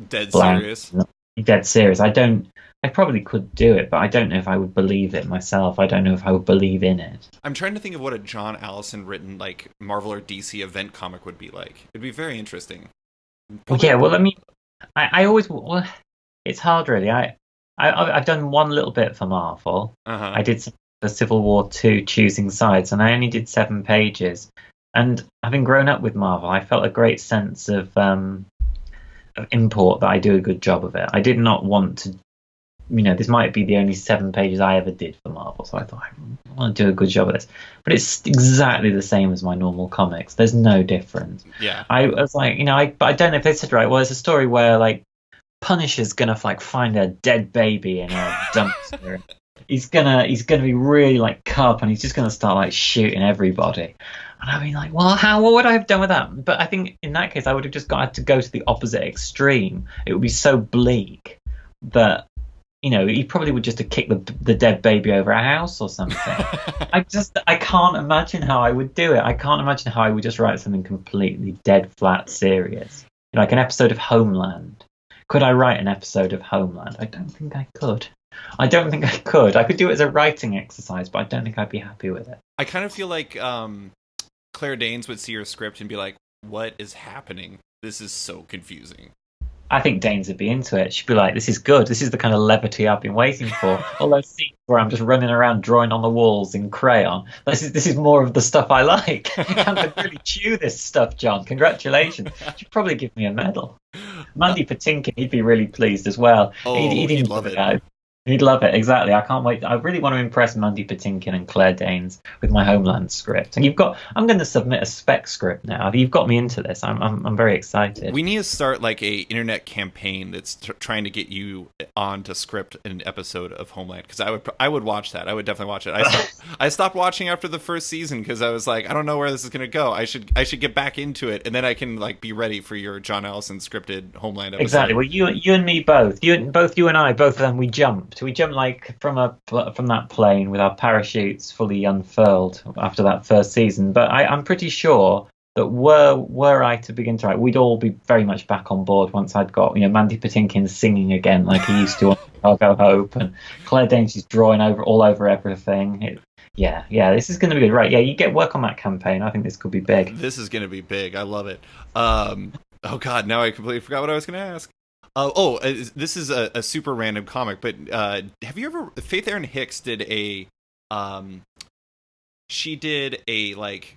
dead blank, serious. Dead serious. I probably could do it, but I don't know if I would believe it myself. I don't know if I would believe in it. I'm trying to think of what a John Allison written like Marvel or DC event comic would be like. It'd be very interesting. Yeah, well, I mean, I always it's hard really. I've done one little bit for Marvel. I did the Civil War II Choosing Sides, and I only did 7 pages. And having grown up with Marvel, I felt a great sense of import that I do a good job of it. I did not want to, this might be the only 7 pages I ever did for Marvel, so I thought I want to do a good job of this. But it's exactly the same as my normal comics. There's no difference. Yeah. I was like, but I don't know if they said right. Well, it's a story where like Punisher's gonna like find a dead baby in a dumpster. he's gonna be really like Cup, and he's just gonna start like shooting everybody. And I mean, like, well, what would I have done with that? But I think in that case, I would have just had to go to the opposite extreme. It would be so bleak that he probably would just have kicked the dead baby over a house or something. I can't imagine how I would do it. I can't imagine how I would just write something completely dead flat serious, like an episode of Homeland. Could I write an episode of Homeland? I don't think I could. I don't think I could. I could do it as a writing exercise, but I don't think I'd be happy with it. I kind of feel like Claire Danes would see your script and be like, "What is happening? This is so confusing." I think Danes would be into it. She'd be like, "This is good. This is the kind of levity I've been waiting for." All those scenes where I'm just running around drawing on the walls in crayon. This is more of the stuff I like. You can really chew this stuff, John. Congratulations. You'd probably give me a medal. Mandy Patinkin, he'd be really pleased as well. Oh, he'd love it. He'd love it, exactly. I can't wait. I really want to impress Mandy Patinkin and Claire Danes with my Homeland script. And I'm going to submit a spec script now. You've got me into this. I'm very excited. We need to start like a internet campaign that's trying to get you on to script an episode of Homeland, because I would watch that. I would definitely watch it. I stopped watching after the first season because I was like, I don't know where this is going to go. I should get back into it, and then I can like be ready for your John Allison scripted Homeland episode. Exactly. Well, you and me both. You and I, both of them, we jumped. We jumped like from that plane with our parachutes fully unfurled after that first season. But I'm pretty sure that were I to begin to write, we'd all be very much back on board once I'd got Mandy Patinkin singing again like he used to on Chicago Hope, and Claire Danes is drawing all over everything. Yeah, this is going to be good, right? Yeah, you get work on that campaign. I think this could be big. This is going to be big. I love it. Oh God, now I completely forgot what I was going to ask. This is a super random comic, but have you ever? Faith Erin Hicks did a like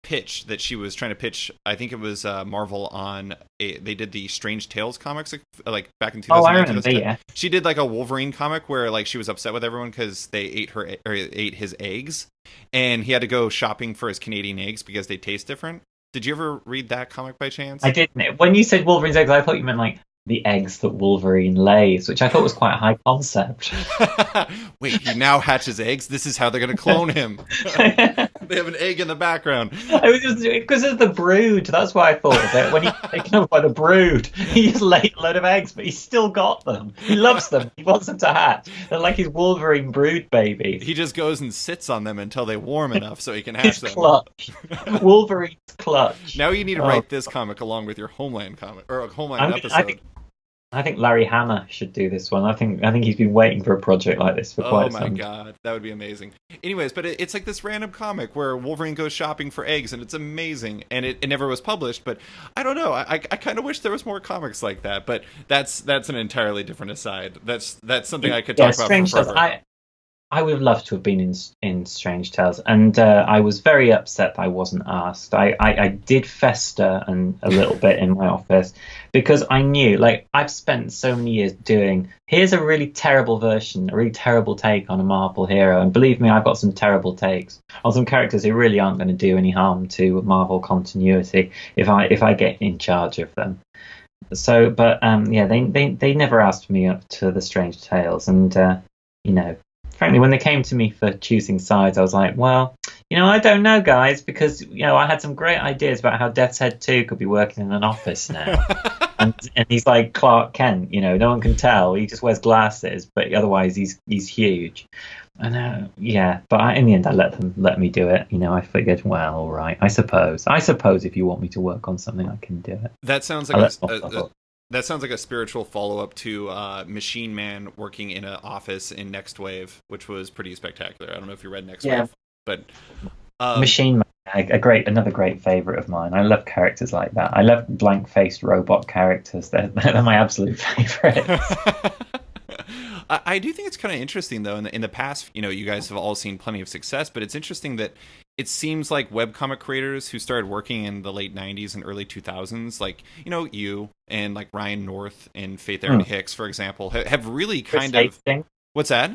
pitch that she was trying to pitch. I think it was Marvel on. They did the Strange Tales comics like back in 2009. Oh, I remember. Yeah. She did like a Wolverine comic where like she was upset with everyone because they ate his eggs, and he had to go shopping for his Canadian eggs because they taste different. Did you ever read that comic by chance? I didn't. When you said Wolverine's eggs, I thought you meant like the eggs that Wolverine lays, which I thought was quite a high concept. Wait, he now hatches eggs? This is how they're going to clone him. They have an egg in the background. It was just because of the brood. That's why I thought of it. When he's taken over by the brood, he just laid a load of eggs, but he's still got them. He loves them. He wants them to hatch. They're like his Wolverine brood babies. He just goes and sits on them until they warm enough so he can hatch them. Clutch. Wolverine's clutch. Now you need to write this comic along with your Homeland comic or a Homeland episode. I think Larry Hama should do this one. I think he's been waiting for a project like this for quite some time. Oh my god, that would be amazing. Anyways, but it's like this random comic where Wolverine goes shopping for eggs, and it's amazing. And it never was published, but I don't know. I kind of wish there was more comics like that. But that's an entirely different aside. That's something I could talk about for forever. I would have loved to have been in Strange Tales, and I was very upset that I wasn't asked. I did fester a little bit in my office because I knew, like, I've spent so many years doing, here's a really terrible version, a really terrible take on a Marvel hero, and believe me, I've got some terrible takes on some characters who really aren't going to do any harm to Marvel continuity if I get in charge of them. So, but they never asked me up to the Strange Tales, and frankly, when they came to me for choosing sides, I was like, well, I don't know, guys, because, I had some great ideas about how Death's Head 2 could be working in an office now. and he's like Clark Kent, no one can tell. He just wears glasses, but otherwise he's huge. And but in the end, I let me do it. I figured, well, all right, I suppose if you want me to work on something, I can do it. That sounds like that sounds like a spiritual follow-up to Machine Man working in an office in Next Wave, which was pretty spectacular. I don't know if you read Next Wave, but Machine Man, another great favorite of mine. I love characters like that. I love blank-faced robot characters. They're my absolute favorites. I do think it's kind of interesting, though. In the past, you guys have all seen plenty of success, but it's interesting that it seems like webcomic creators who started working in the late 90s and early 2000s, like, you and like Ryan North and Faith Erin Hicks, for example, have really kind of... What's that?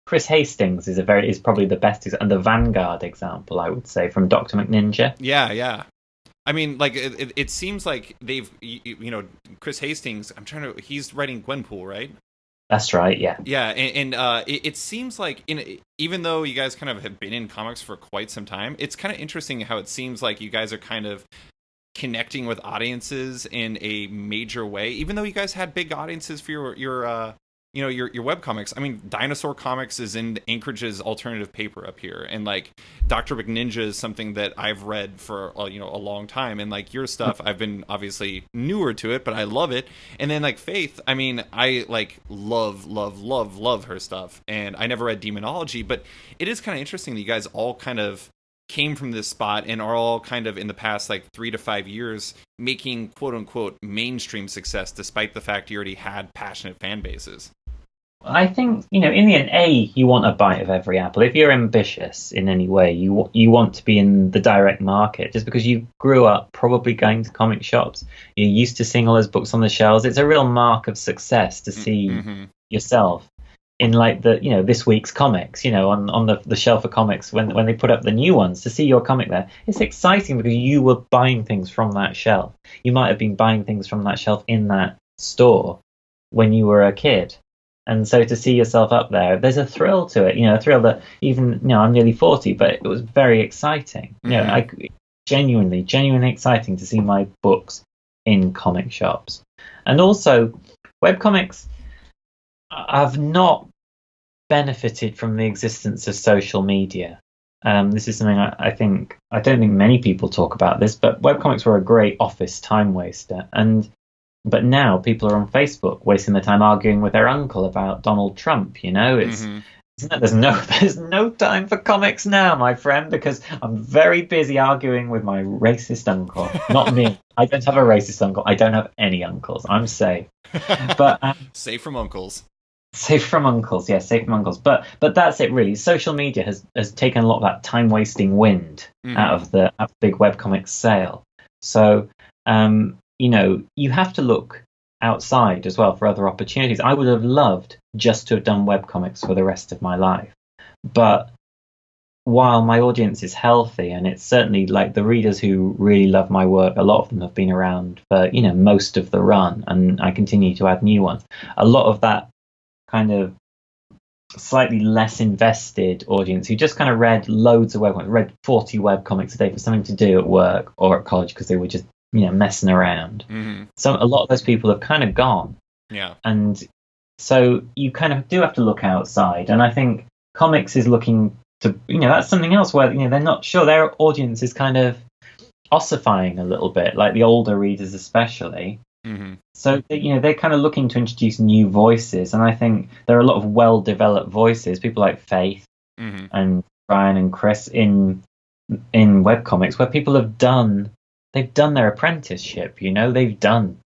Chris Hastings is probably the best, and the Vanguard example, I would say, from Dr. McNinja. Yeah. I mean, like, it seems like they've, Chris Hastings, he's writing Gwenpool, right? That's right. Yeah. Yeah, it seems like even though you guys kind of have been in comics for quite some time, it's kind of interesting how it seems like you guys are kind of connecting with audiences in a major way, even though you guys had big audiences for your webcomics. I mean, Dinosaur Comics is in Anchorage's alternative paper up here, and like Dr. McNinja is something that I've read for a long time, and like your stuff, I've been obviously newer to it, but I love it. And then like Faith, I mean, I like love her stuff, and I never read Demonology, but it is kind of interesting that you guys all kind of came from this spot and are all kind of in the past like 3 to 5 years making quote unquote mainstream success, despite the fact you already had passionate fan bases. I think, in the end, you want a bite of every apple. If you're ambitious in any way, you want to be in the direct market. Just because you grew up probably going to comic shops, you're used to seeing all those books on the shelves. It's a real mark of success to see yourself in like this week's comics, on the shelf of comics when they put up the new ones, to see your comic there. It's exciting because you were buying things from that shelf. You might have been buying things from that shelf in that store when you were a kid. And so to see yourself up there, there's a thrill to it, a thrill that even, I'm nearly 40, but it was very exciting. Genuinely exciting to see my books in comic shops. And also, webcomics have not benefited from the existence of social media. This is something I don't think many people talk about this, but webcomics were a great office time waster. But now people are on Facebook wasting their time arguing with their uncle about Donald Trump. There's no time for comics now, my friend, because I'm very busy arguing with my racist uncle. Not me. I don't have a racist uncle. I don't have any uncles. I'm safe. But safe from uncles. Safe from uncles, yes, safe from uncles. But that's it, really. Social media has taken a lot of that time wasting wind out of the big webcomics sale. So you have to look outside as well for other opportunities. I would have loved just to have done webcomics for the rest of my life. But while my audience is healthy, and it's certainly like the readers who really love my work, a lot of them have been around for, most of the run, and I continue to add new ones. A lot of that kind of slightly less invested audience who just kind of read loads of webcomics, read 40 webcomics a day for something to do at work or at college because they were just messing around. So a lot of those people have kind of gone. Yeah. And so you kind of do have to look outside. And I think comics is looking to, that's something else where, they're not sure. Their audience is kind of ossifying a little bit, like the older readers especially. So, they're kind of looking to introduce new voices. And I think there are a lot of well-developed voices, people like Faith and Brian and Chris in webcomics, where people have done their apprenticeship, they've done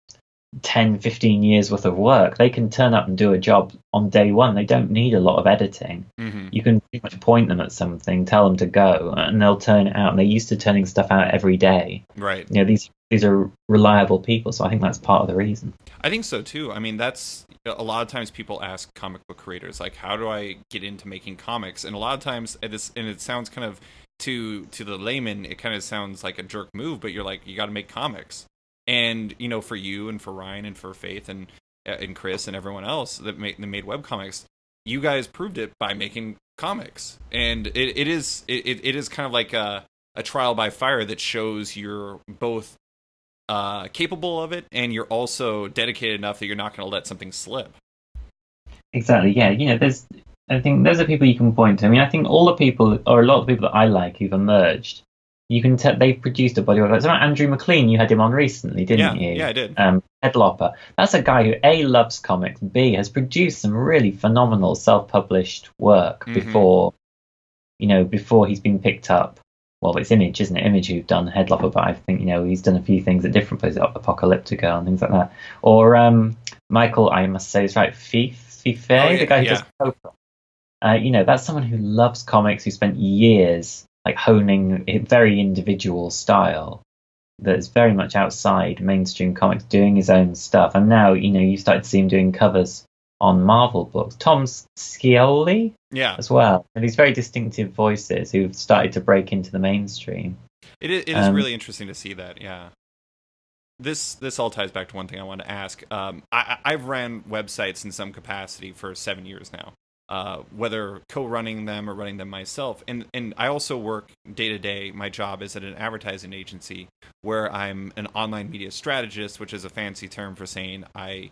10, 15 years worth of work. They can turn up and do a job on day one. They don't need a lot of editing. You can pretty much point them at something, tell them to go, and they'll turn it out. And they're used to turning stuff out every day. Right. These are reliable people, so I think that's part of the reason. I think so too. I mean, that's a lot of times people ask comic book creators, like, how do I get into making comics? And a lot of times, and it sounds kind of to the layman, it kind of sounds like a jerk move, but you're like, you got to make comics. And for you and for Ryan and for Faith and Chris and everyone else that made webcomics, you guys proved it by making comics. And it is kind of like a trial by fire that shows you're both capable of it, and you're also dedicated enough that you're not going to let something slip. Exactly. Yeah. I think those are people you can point to. I mean, I think all the people, or a lot of the people that I like who've emerged, you can tell they've produced a body of work. So Andrew McLean, you had him on recently, didn't you? Yeah, I did. Headlopper. That's a guy who A, loves comics, B, has produced some really phenomenal self-published work before he's been picked up. Well, it's Image, isn't it? Image who've done Headlopper, but I think, he's done a few things at different places, Apocalyptica and things like that. Or Michael, I must say, is right, Fife, the guy who does Cobra. That's someone who loves comics, who spent years like honing a very individual style that's very much outside mainstream comics, doing his own stuff. And now, you started to see him doing covers on Marvel books. Tom Scioli, as well. And these very distinctive voices who've started to break into the mainstream. It is really interesting to see that, yeah. this all ties back to one thing I wanted to ask. I've ran websites in some capacity for 7 years now, whether co-running them or running them myself. And I also work day to day. My job is at an advertising agency where I'm an online media strategist, which is a fancy term for saying I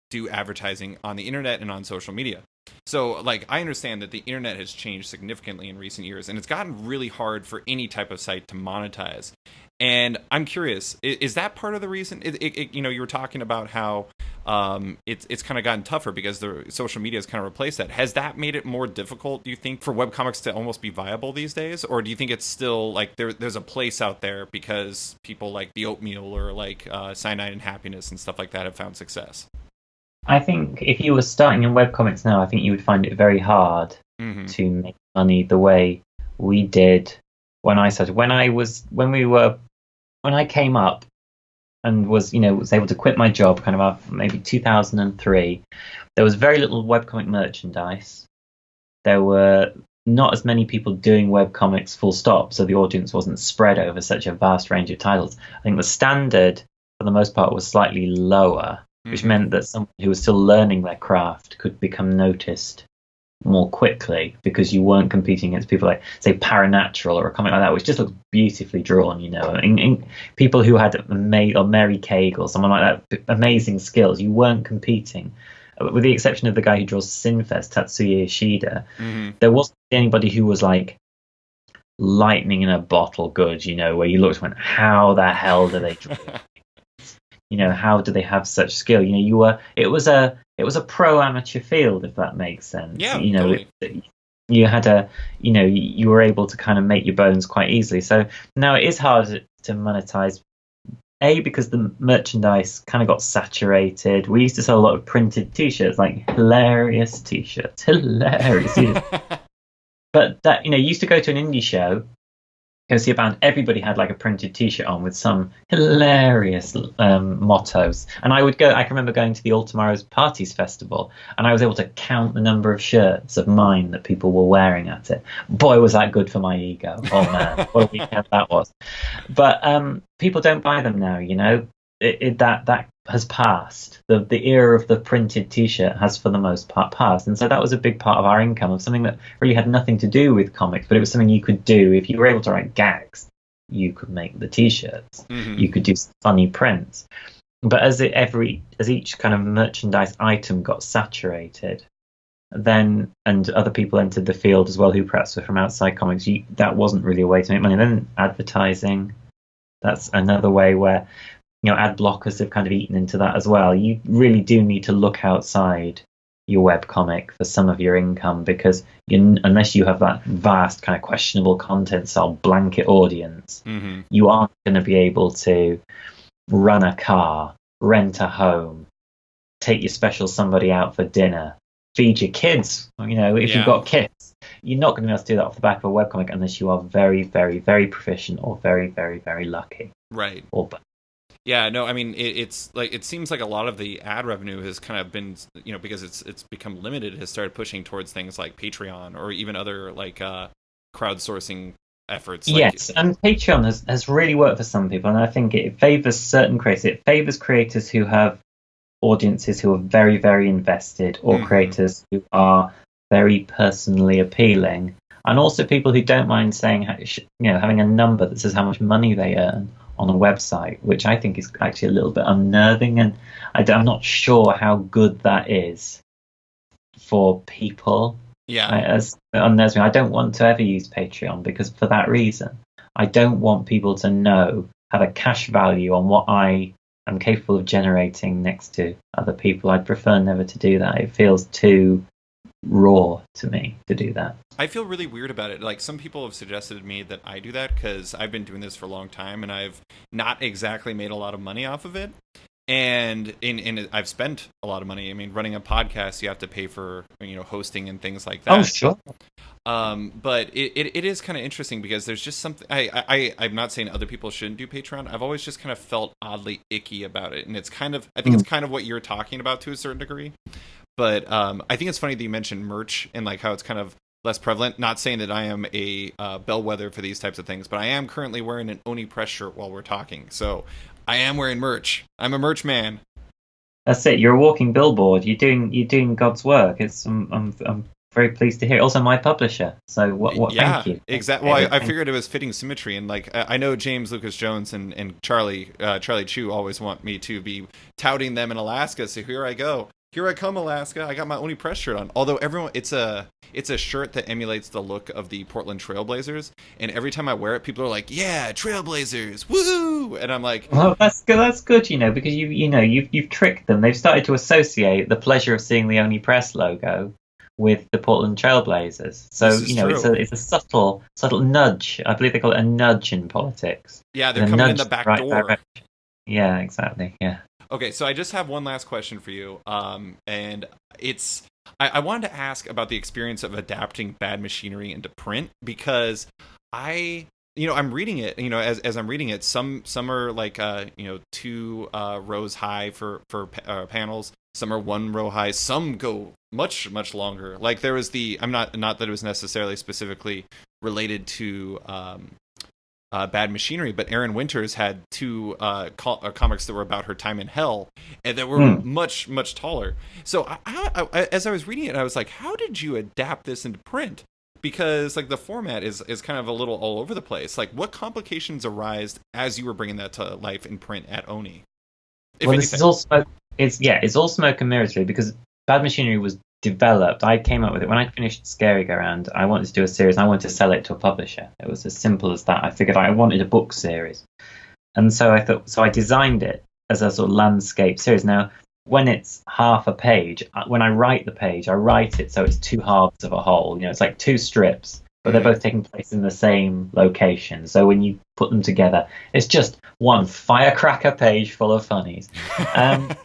do advertising on the internet and on social media. So, like, I understand that the internet has changed significantly in recent years, and it's gotten really hard for any type of site to monetize. And I'm curious, is that part of the reason? You know, you were talking about how it's kind of gotten tougher because the social media has kind of replaced that. Has that made it more difficult, do you think, for webcomics to almost be viable these days? Or do you think it's still, like, there's a place out there because people like The Oatmeal or, like, Cyanide and Happiness and stuff like that have found success? I think if you were starting in webcomics now, I think you would find it very hard to make money the way we did when I started. When I came up and was able to quit my job kind of maybe 2003, there was very little webcomic merchandise. There were not as many people doing webcomics full stop, so the audience wasn't spread over such a vast range of titles. I think the standard, for the most part, was slightly lower, which meant that someone who was still learning their craft could become noticed more quickly because you weren't competing against people like, say, Paranatural or a comic like that, which just looks beautifully drawn, in people who had or Mary Cage or someone like that, amazing skills. You weren't competing, with the exception of the guy who draws Sinfest, Tatsuya Ishida. There wasn't anybody who was like lightning in a bottle good, where you looked and went, how the hell do they draw? How do they have such skill? It was a pro amateur field, if that makes sense. Yeah, totally. You had you were able to kind of make your bones quite easily. So now it is hard to monetize. Because the merchandise kind of got saturated. We used to sell a lot of printed T-shirts, like hilarious T-shirts, But that you used to go to an indie show, go see a band, everybody had like a printed T-shirt on with some hilarious mottos. And I can remember going to the All Tomorrow's Parties Festival, and I was able to count the number of shirts of mine that people were wearing at it. Boy, was that good for my ego. Oh man, what a weekend that was. But people don't buy them now, that has passed. The era of the printed T-shirt has for the most part passed, and so that was a big part of our income, of something that really had nothing to do with comics, but it was something you could do. If you were able to write gags, you could make the T-shirts. You could do funny prints. But as each kind of merchandise item got saturated, then, and other people entered the field as well who perhaps were from outside comics, that wasn't really a way to make money. Then advertising, that's another way where ad blockers have kind of eaten into that as well. You really do need to look outside your webcomic for some of your income, because unless you have that vast kind of questionable content style blanket audience, you aren't going to be able to run a car, rent a home, take your special somebody out for dinner, feed your kids. If you've got kids, you're not going to be able to do that off the back of a webcomic unless you are very, very, very proficient or very, very, very lucky. Right. Or both. Yeah, no, I mean, it's like, it seems like a lot of the ad revenue has kind of been, because it's become limited, has started pushing towards things like Patreon or even other like crowdsourcing efforts. Yes, and Patreon has really worked for some people, and I think it favors certain creators. It favors creators who have audiences who are very, very invested, or creators who are very personally appealing, and also people who don't mind saying, having a number that says how much money they earn on a website, which I think is actually a little bit unnerving, and I'm not sure how good that is for people. Yeah, as unnerving. I don't want to ever use Patreon because for that reason, I don't want people to have a cash value on what I am capable of generating next to other people. I'd prefer never to do that. It feels too raw to me to do that. I feel really weird about it. Like, some people have suggested to me that I do that because I've been doing this for a long time and I've not exactly made a lot of money off of it. And I've spent a lot of money. I mean, running a podcast, you have to pay for hosting and things like that. Oh, sure. But it is kind of interesting because there's just something. I'm not saying other people shouldn't do Patreon. I've always just kind of felt oddly icky about it, and it's kind of, I think it's kind of what you're talking about to a certain degree. But I think it's funny that you mentioned merch and like how it's kind of less prevalent. Not saying that I am a bellwether for these types of things, but I am currently wearing an Oni Press shirt while we're talking. So I am wearing merch. I'm a merch man. That's it. You're a walking billboard. You're doing God's work. I'm very pleased to hear. Also, my publisher. So what? Yeah, Thank you. exactly. Well, I figured it was fitting symmetry, and like I know James Lucas Jones and Charlie Chu always want me to be touting them in Alaska. So here I go. Here I come, Alaska. I got my Oni Press shirt on. Although it's a shirt that emulates the look of the Portland Trailblazers, and every time I wear it, people are like, "Yeah, Trailblazers, woo!" And I'm like, Well, that's good. That's good. Because you've tricked them. They've started to associate the pleasure of seeing the Only Press logo with the Portland Trailblazers. So it's a subtle nudge. I believe they call it a nudge in politics. Yeah, they're coming in the back door. Direction. Yeah, exactly. Yeah. Okay, so I just have one last question for you, and it's I wanted to ask about the experience of adapting Bad Machinery into print, because I'm reading it, as I'm reading it, some are like 2 rows high for panels, some are 1 row high, some go much longer. Like there was I'm not that it was necessarily specifically related to Bad Machinery, but Erin Winters had 2 comics that were about her time in hell, and that were much taller. So I, as I was reading it, I was like, how did you adapt this into print? Because like the format is kind of a little all over the place. Like, what complications arise as you were bringing that to life in print at Oni? This is all smoke. It's all smoke and mirrors, really, because Bad Machinery was developed. I came up with it when I finished Scary Go Round. I wanted to do a series. And I wanted to sell it to a publisher. It was as simple as that. I figured I wanted a book series, and so I designed it as a sort of landscape series. Now, when it's half a page, when I write the page, I write it so it's 2 halves of a whole. It's like 2 strips, but they're both taking place in the same location. So when you put them together, it's just one firecracker page full of funnies. And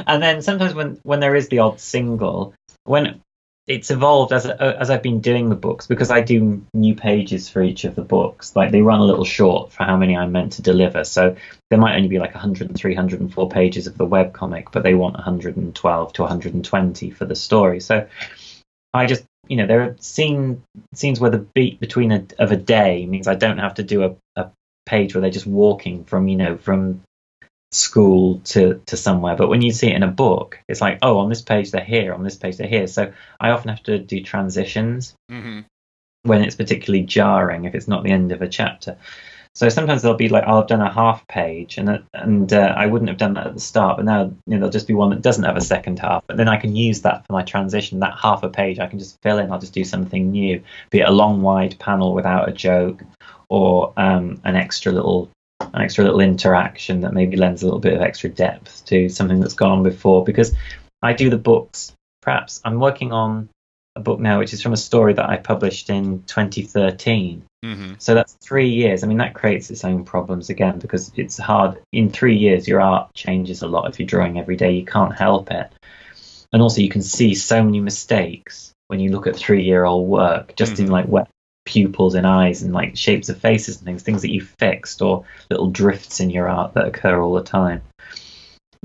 then sometimes when there is the odd single, when it's evolved as I've been doing the books, because I do new pages for each of the books. Like they run a little short for how many I'm meant to deliver. So there might only be like 103, 104 pages of the webcomic, but they want 112 to 120 for the story. So I just, there are scenes where the beat between a day means I don't have to do a page where they're just walking from school to somewhere. But when you see it in a book, it's like, oh, on this page they're here, on this page they're here. So I often have to do transitions when it's particularly jarring, if it's not the end of a chapter. So sometimes they'll be like, I'll have done a half page, and I wouldn't have done that at the start, but now there'll just be one that doesn't have a second half. But then I can use that for my transition. That half a page I can just fill in. I'll just do something new, be it a long wide panel without a joke, or an extra little interaction that maybe lends a little bit of extra depth to something that's gone on before. Because I do the books. Perhaps I'm working on a book now which is from a story that I published in 2013. So that's 3 years. I mean, that creates its own problems again, because it's hard. In 3 years your art changes a lot. If you're drawing every day, you can't help it. And also you can see so many mistakes when you look at 3-year-old work, just in like wet pupils and eyes and like shapes of faces and things that you fixed, or little drifts in your art that occur all the time.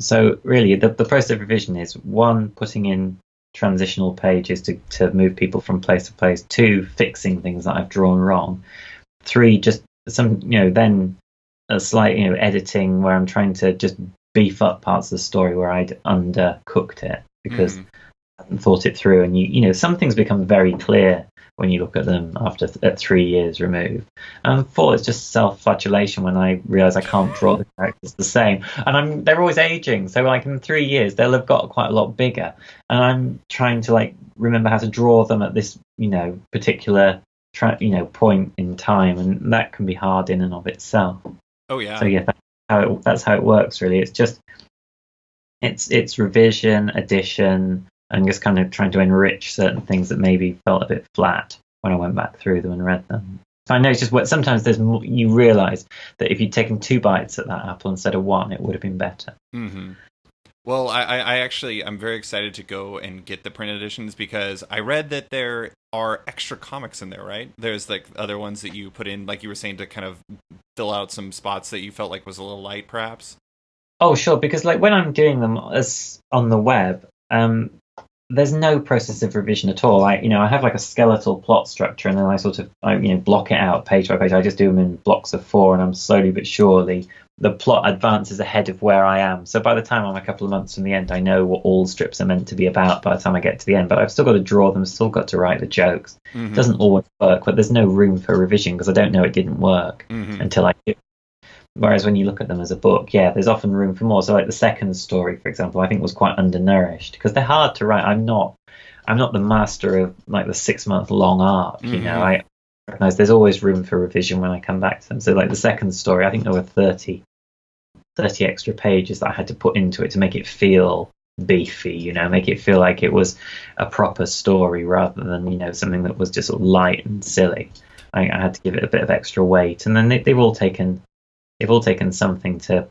So really the process of revision is 1, putting in transitional pages to move people from place to place, 2, fixing things that I've drawn wrong, 3, just some then a slight editing where I'm trying to just beef up parts of the story where I'd undercooked it because I hadn't thought it through. And some things become very clear when you look at them at 3 years removed. And 4, it's just self-flagellation when I realise I can't draw the characters the same. And they're always aging. So like in 3 years, they'll have got quite a lot bigger. And I'm trying to like remember how to draw them at this, particular, point in time. And that can be hard in and of itself. Oh, yeah. So yeah, that's how it works, really. It's just, it's revision, addition, and just kind of trying to enrich certain things that maybe felt a bit flat when I went back through them and read them. So I know it's just sometimes there's more, you realise that if you'd taken 2 bites at that apple instead of 1, it would have been better. Well, I'm very excited to go and get the print editions, because I read that there are extra comics in there, right? There's like other ones that you put in, like you were saying, to kind of fill out some spots that you felt like was a little light, perhaps. Oh, sure, because like when I'm doing them as on the web, there's no process of revision at all. I have like a skeletal plot structure, and then I sort of block it out page by page. I just do them in blocks of 4, and I'm slowly but surely the plot advances ahead of where I am. So by the time I'm a couple of months from the end, I know what all strips are meant to be about by the time I get to the end. But I've still got to draw them, still got to write the jokes. It doesn't always work, but there's no room for revision because I don't know it didn't work until I do. Whereas when you look at them as a book, yeah, there's often room for more. So like the second story, for example, I think was quite undernourished because they're hard to write. I'm not the master of like the 6-month long arc. I recognize there's always room for revision when I come back to them. So like the second story, I think there were 30 extra pages that I had to put into it to make it feel beefy, make it feel like it was a proper story rather than, something that was just sort of light and silly. I had to give it a bit of extra weight. And then they've all taken something to,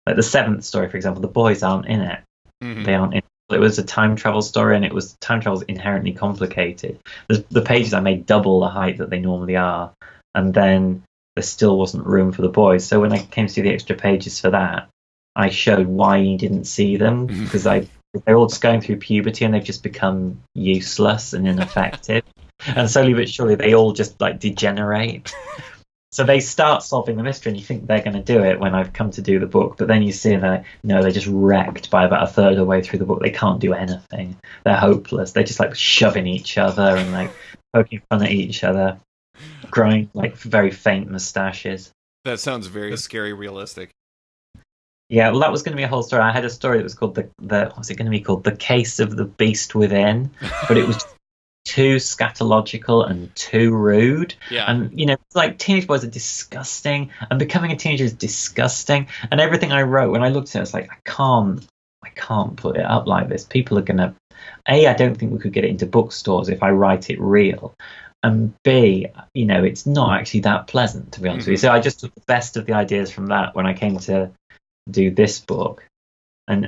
like the 7th story, for example, the boys aren't in it. They aren't in it. It was a time travel story, and time travel is inherently complicated. The pages I made double the height that they normally are, and then there still wasn't room for the boys. So when I came to see the extra pages for that, I showed why you didn't see them, because they're all just going through puberty and they've just become useless and ineffective. And slowly but surely they all just like degenerate. So they start solving the mystery, and you think they're going to do it when I've come to do the book, but then you see that they're just wrecked by about a third of the way through the book. They can't do anything. They're hopeless. They're just like shoving each other and like poking fun at each other, growing like very faint moustaches. That sounds very scary realistic. Yeah, well, that was going to be a whole story. I had a story that was called what was it going to be called? The Case of the Beast Within, but it was too scatological and too rude. Yeah. And it's like teenage boys are disgusting, and becoming a teenager is disgusting. And everything I wrote, when I looked at it, I was like, I can't put it up like this. People are gonna I don't think we could get it into bookstores if I write it real. And B, it's not actually that pleasant, to be honest with you. So I just took the best of the ideas from that when I came to do this book. And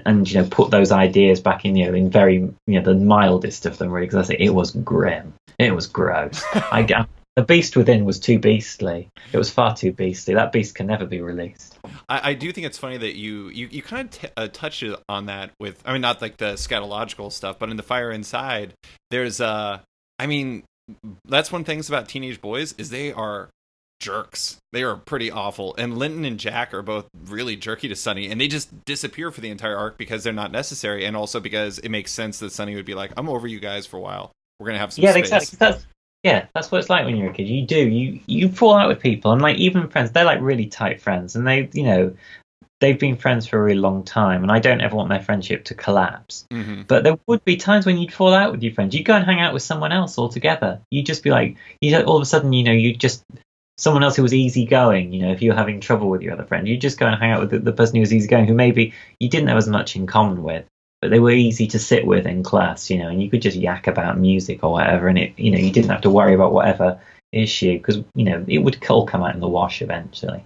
put those ideas back in very the mildest of them, really, because I say it was grim, it was gross. The Beast Within was too beastly. It was far too beastly. That beast can never be released. I do think it's funny that you kind of touched on that with, I mean, not like the scatological stuff, but in The Fire Inside, there's that's one thing about teenage boys is they are jerks. They are pretty awful, and Linton and Jack are both really jerky to Sunny, and they just disappear for the entire arc because they're not necessary, and also because it makes sense that Sunny would be like, I'm over you guys for a while, we're gonna have some space. Exactly. That's what it's like when you're a kid. You fall out with people, and like even friends, they're like really tight friends, and they've been friends for a really long time, and I don't ever want their friendship to collapse. But there would be times when you'd fall out with your friends. You'd go and hang out with someone else altogether. You'd just be like, all of a sudden, you just someone else who was easygoing. If you were having trouble with your other friend, you'd just go and hang out with the person who was easygoing, who maybe you didn't have as much in common with, but they were easy to sit with in class, and you could just yak about music or whatever, and it, you didn't have to worry about whatever issue, because it would all come out in the wash eventually.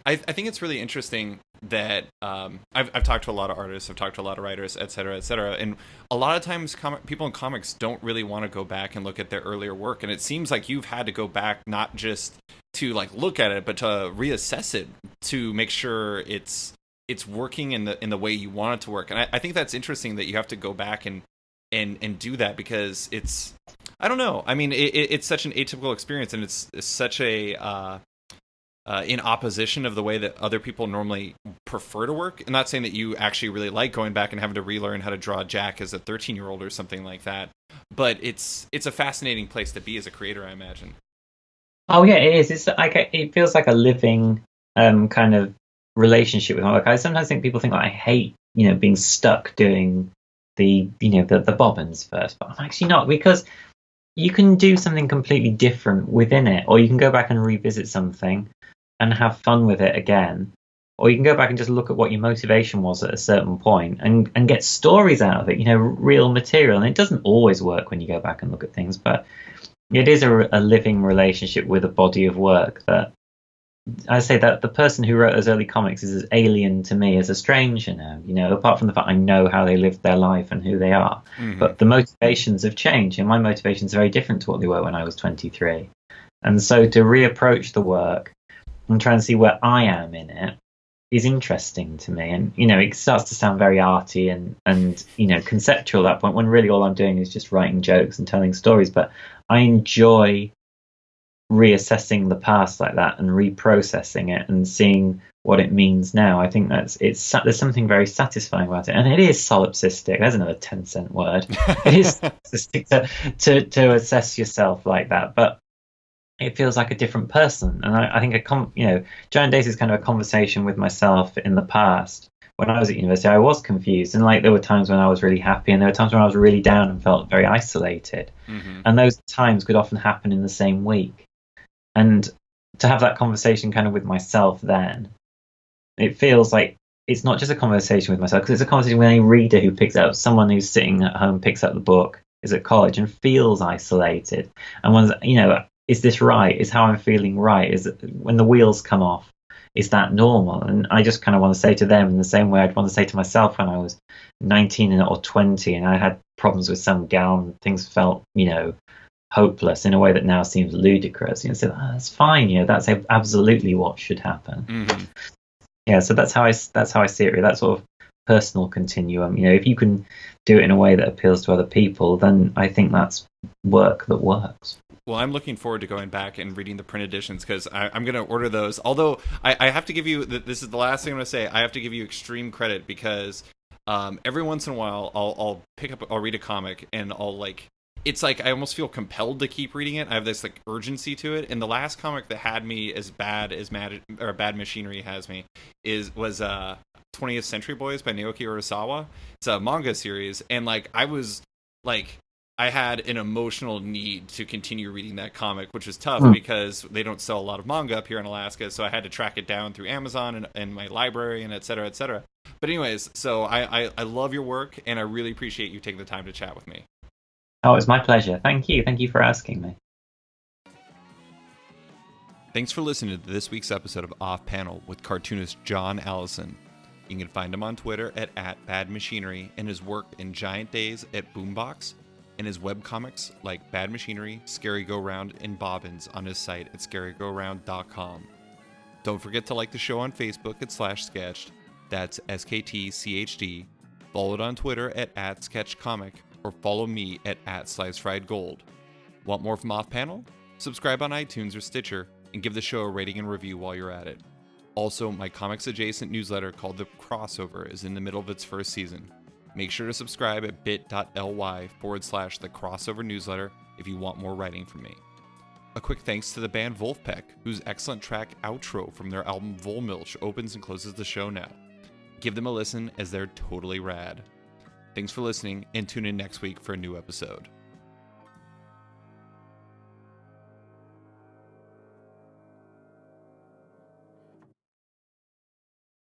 I think it's really interesting that I've talked to a lot of artists, I've talked to a lot of writers, et cetera, and a lot of times people in comics don't really want to go back and look at their earlier work, and it seems like you've had to go back not just to like look at it, but to reassess it to make sure it's working in the way you want it to work. And I think that's interesting that you have to go back and do that, because it's, I don't know, I mean, it's such an atypical experience, and it's such a in opposition of the way that other people normally prefer to work. I'm not saying that you actually really like going back and having to relearn how to draw Jack as a 13-year-old or something like that, but it's a fascinating place to be as a creator, I imagine. Oh yeah, it is. It's like it feels like a living kind of relationship with my work. I sometimes think people think that I hate being stuck doing the bobbins first, but I'm actually not, because you can do something completely different within it, or you can go back and revisit something and have fun with it again, or you can go back and just look at what your motivation was at a certain point and get stories out of it, real material. And it doesn't always work when you go back and look at things, but it is a living relationship with a body of work that I say that the person who wrote those early comics is as alien to me as a stranger now, apart from the fact I know how they lived their life and who they are. But the motivations have changed, and my motivations are very different to what they were when I was 23. And so to reapproach the work and try and see where I am in it, is interesting to me. And it starts to sound very arty and conceptual at that point, when really all I'm doing is just writing jokes and telling stories. But I enjoy reassessing the past like that and reprocessing it and seeing what it means now. I think there's something very satisfying about it, and it is solipsistic. There's another 10-cent word. It is solipsistic to assess yourself like that, but it feels like a different person. And I think Giant Days is kind of a conversation with myself in the past. When I was at university, I was confused, and there were times when I was really happy, and there were times when I was really down and felt very isolated. Mm-hmm. And those times could often happen in the same week. And to have that conversation kind of with myself then, it feels like it's not just a conversation with myself, because it's a conversation with any reader who picks up, someone who's sitting at home, picks up the book, is at college and feels isolated. And wonders, is this right? Is how I'm feeling right? Is it, when the wheels come off, is that normal? And I just kind of want to say to them in the same way I'd want to say to myself when I was 19 or 20 and I had problems with some gal and things felt, hopeless in a way that now seems ludicrous. So that's fine. That's absolutely what should happen. Mm-hmm. Yeah, so that's how I see it. Really. That sort of personal continuum. If you can do it in a way that appeals to other people, then I think that's work that works. Well, I'm looking forward to going back and reading the print editions, because I'm going to order those. Although I have to give you, this is the last thing I'm going to say, I have to give you extreme credit, because every once in a while I'll read a comic and it's like I almost feel compelled to keep reading it. I have this urgency to it. And the last comic that had me as bad as Bad Machinery has me was 20th Century Boys by Naoki Urasawa. It's a manga series, and I had an emotional need to continue reading that comic, which was tough because they don't sell a lot of manga up here in Alaska, so I had to track it down through Amazon and my library and et cetera, et cetera. But anyways, so I love your work, and I really appreciate you taking the time to chat with me. Oh, it's my pleasure. Thank you. Thank you for asking me. Thanks for listening to this week's episode of Off Panel with cartoonist John Allison. You can find him on Twitter at @badmachinery, and his work in Giant Days at Boombox, and his webcomics like Bad Machinery, Scary Go Round, and Bobbins on his site at scaryGoRound.com. Don't forget to like the show on Facebook at /sketched, that's SKTCHD, follow it on Twitter at @sketchcomic, or follow me at @SlicedFriedGold. Want more from Off Panel? Subscribe on iTunes or Stitcher, and give the show a rating and review while you're at it. Also, my comics-adjacent newsletter called The Crossover is in the middle of its first season. Make sure to subscribe at bit.ly/The Crossover Newsletter if you want more writing from me. A quick thanks to the band Wolfpack, whose excellent track Outro from their album Volmilch opens and closes the show now. Give them a listen, as they're totally rad. Thanks for listening, and tune in next week for a new episode.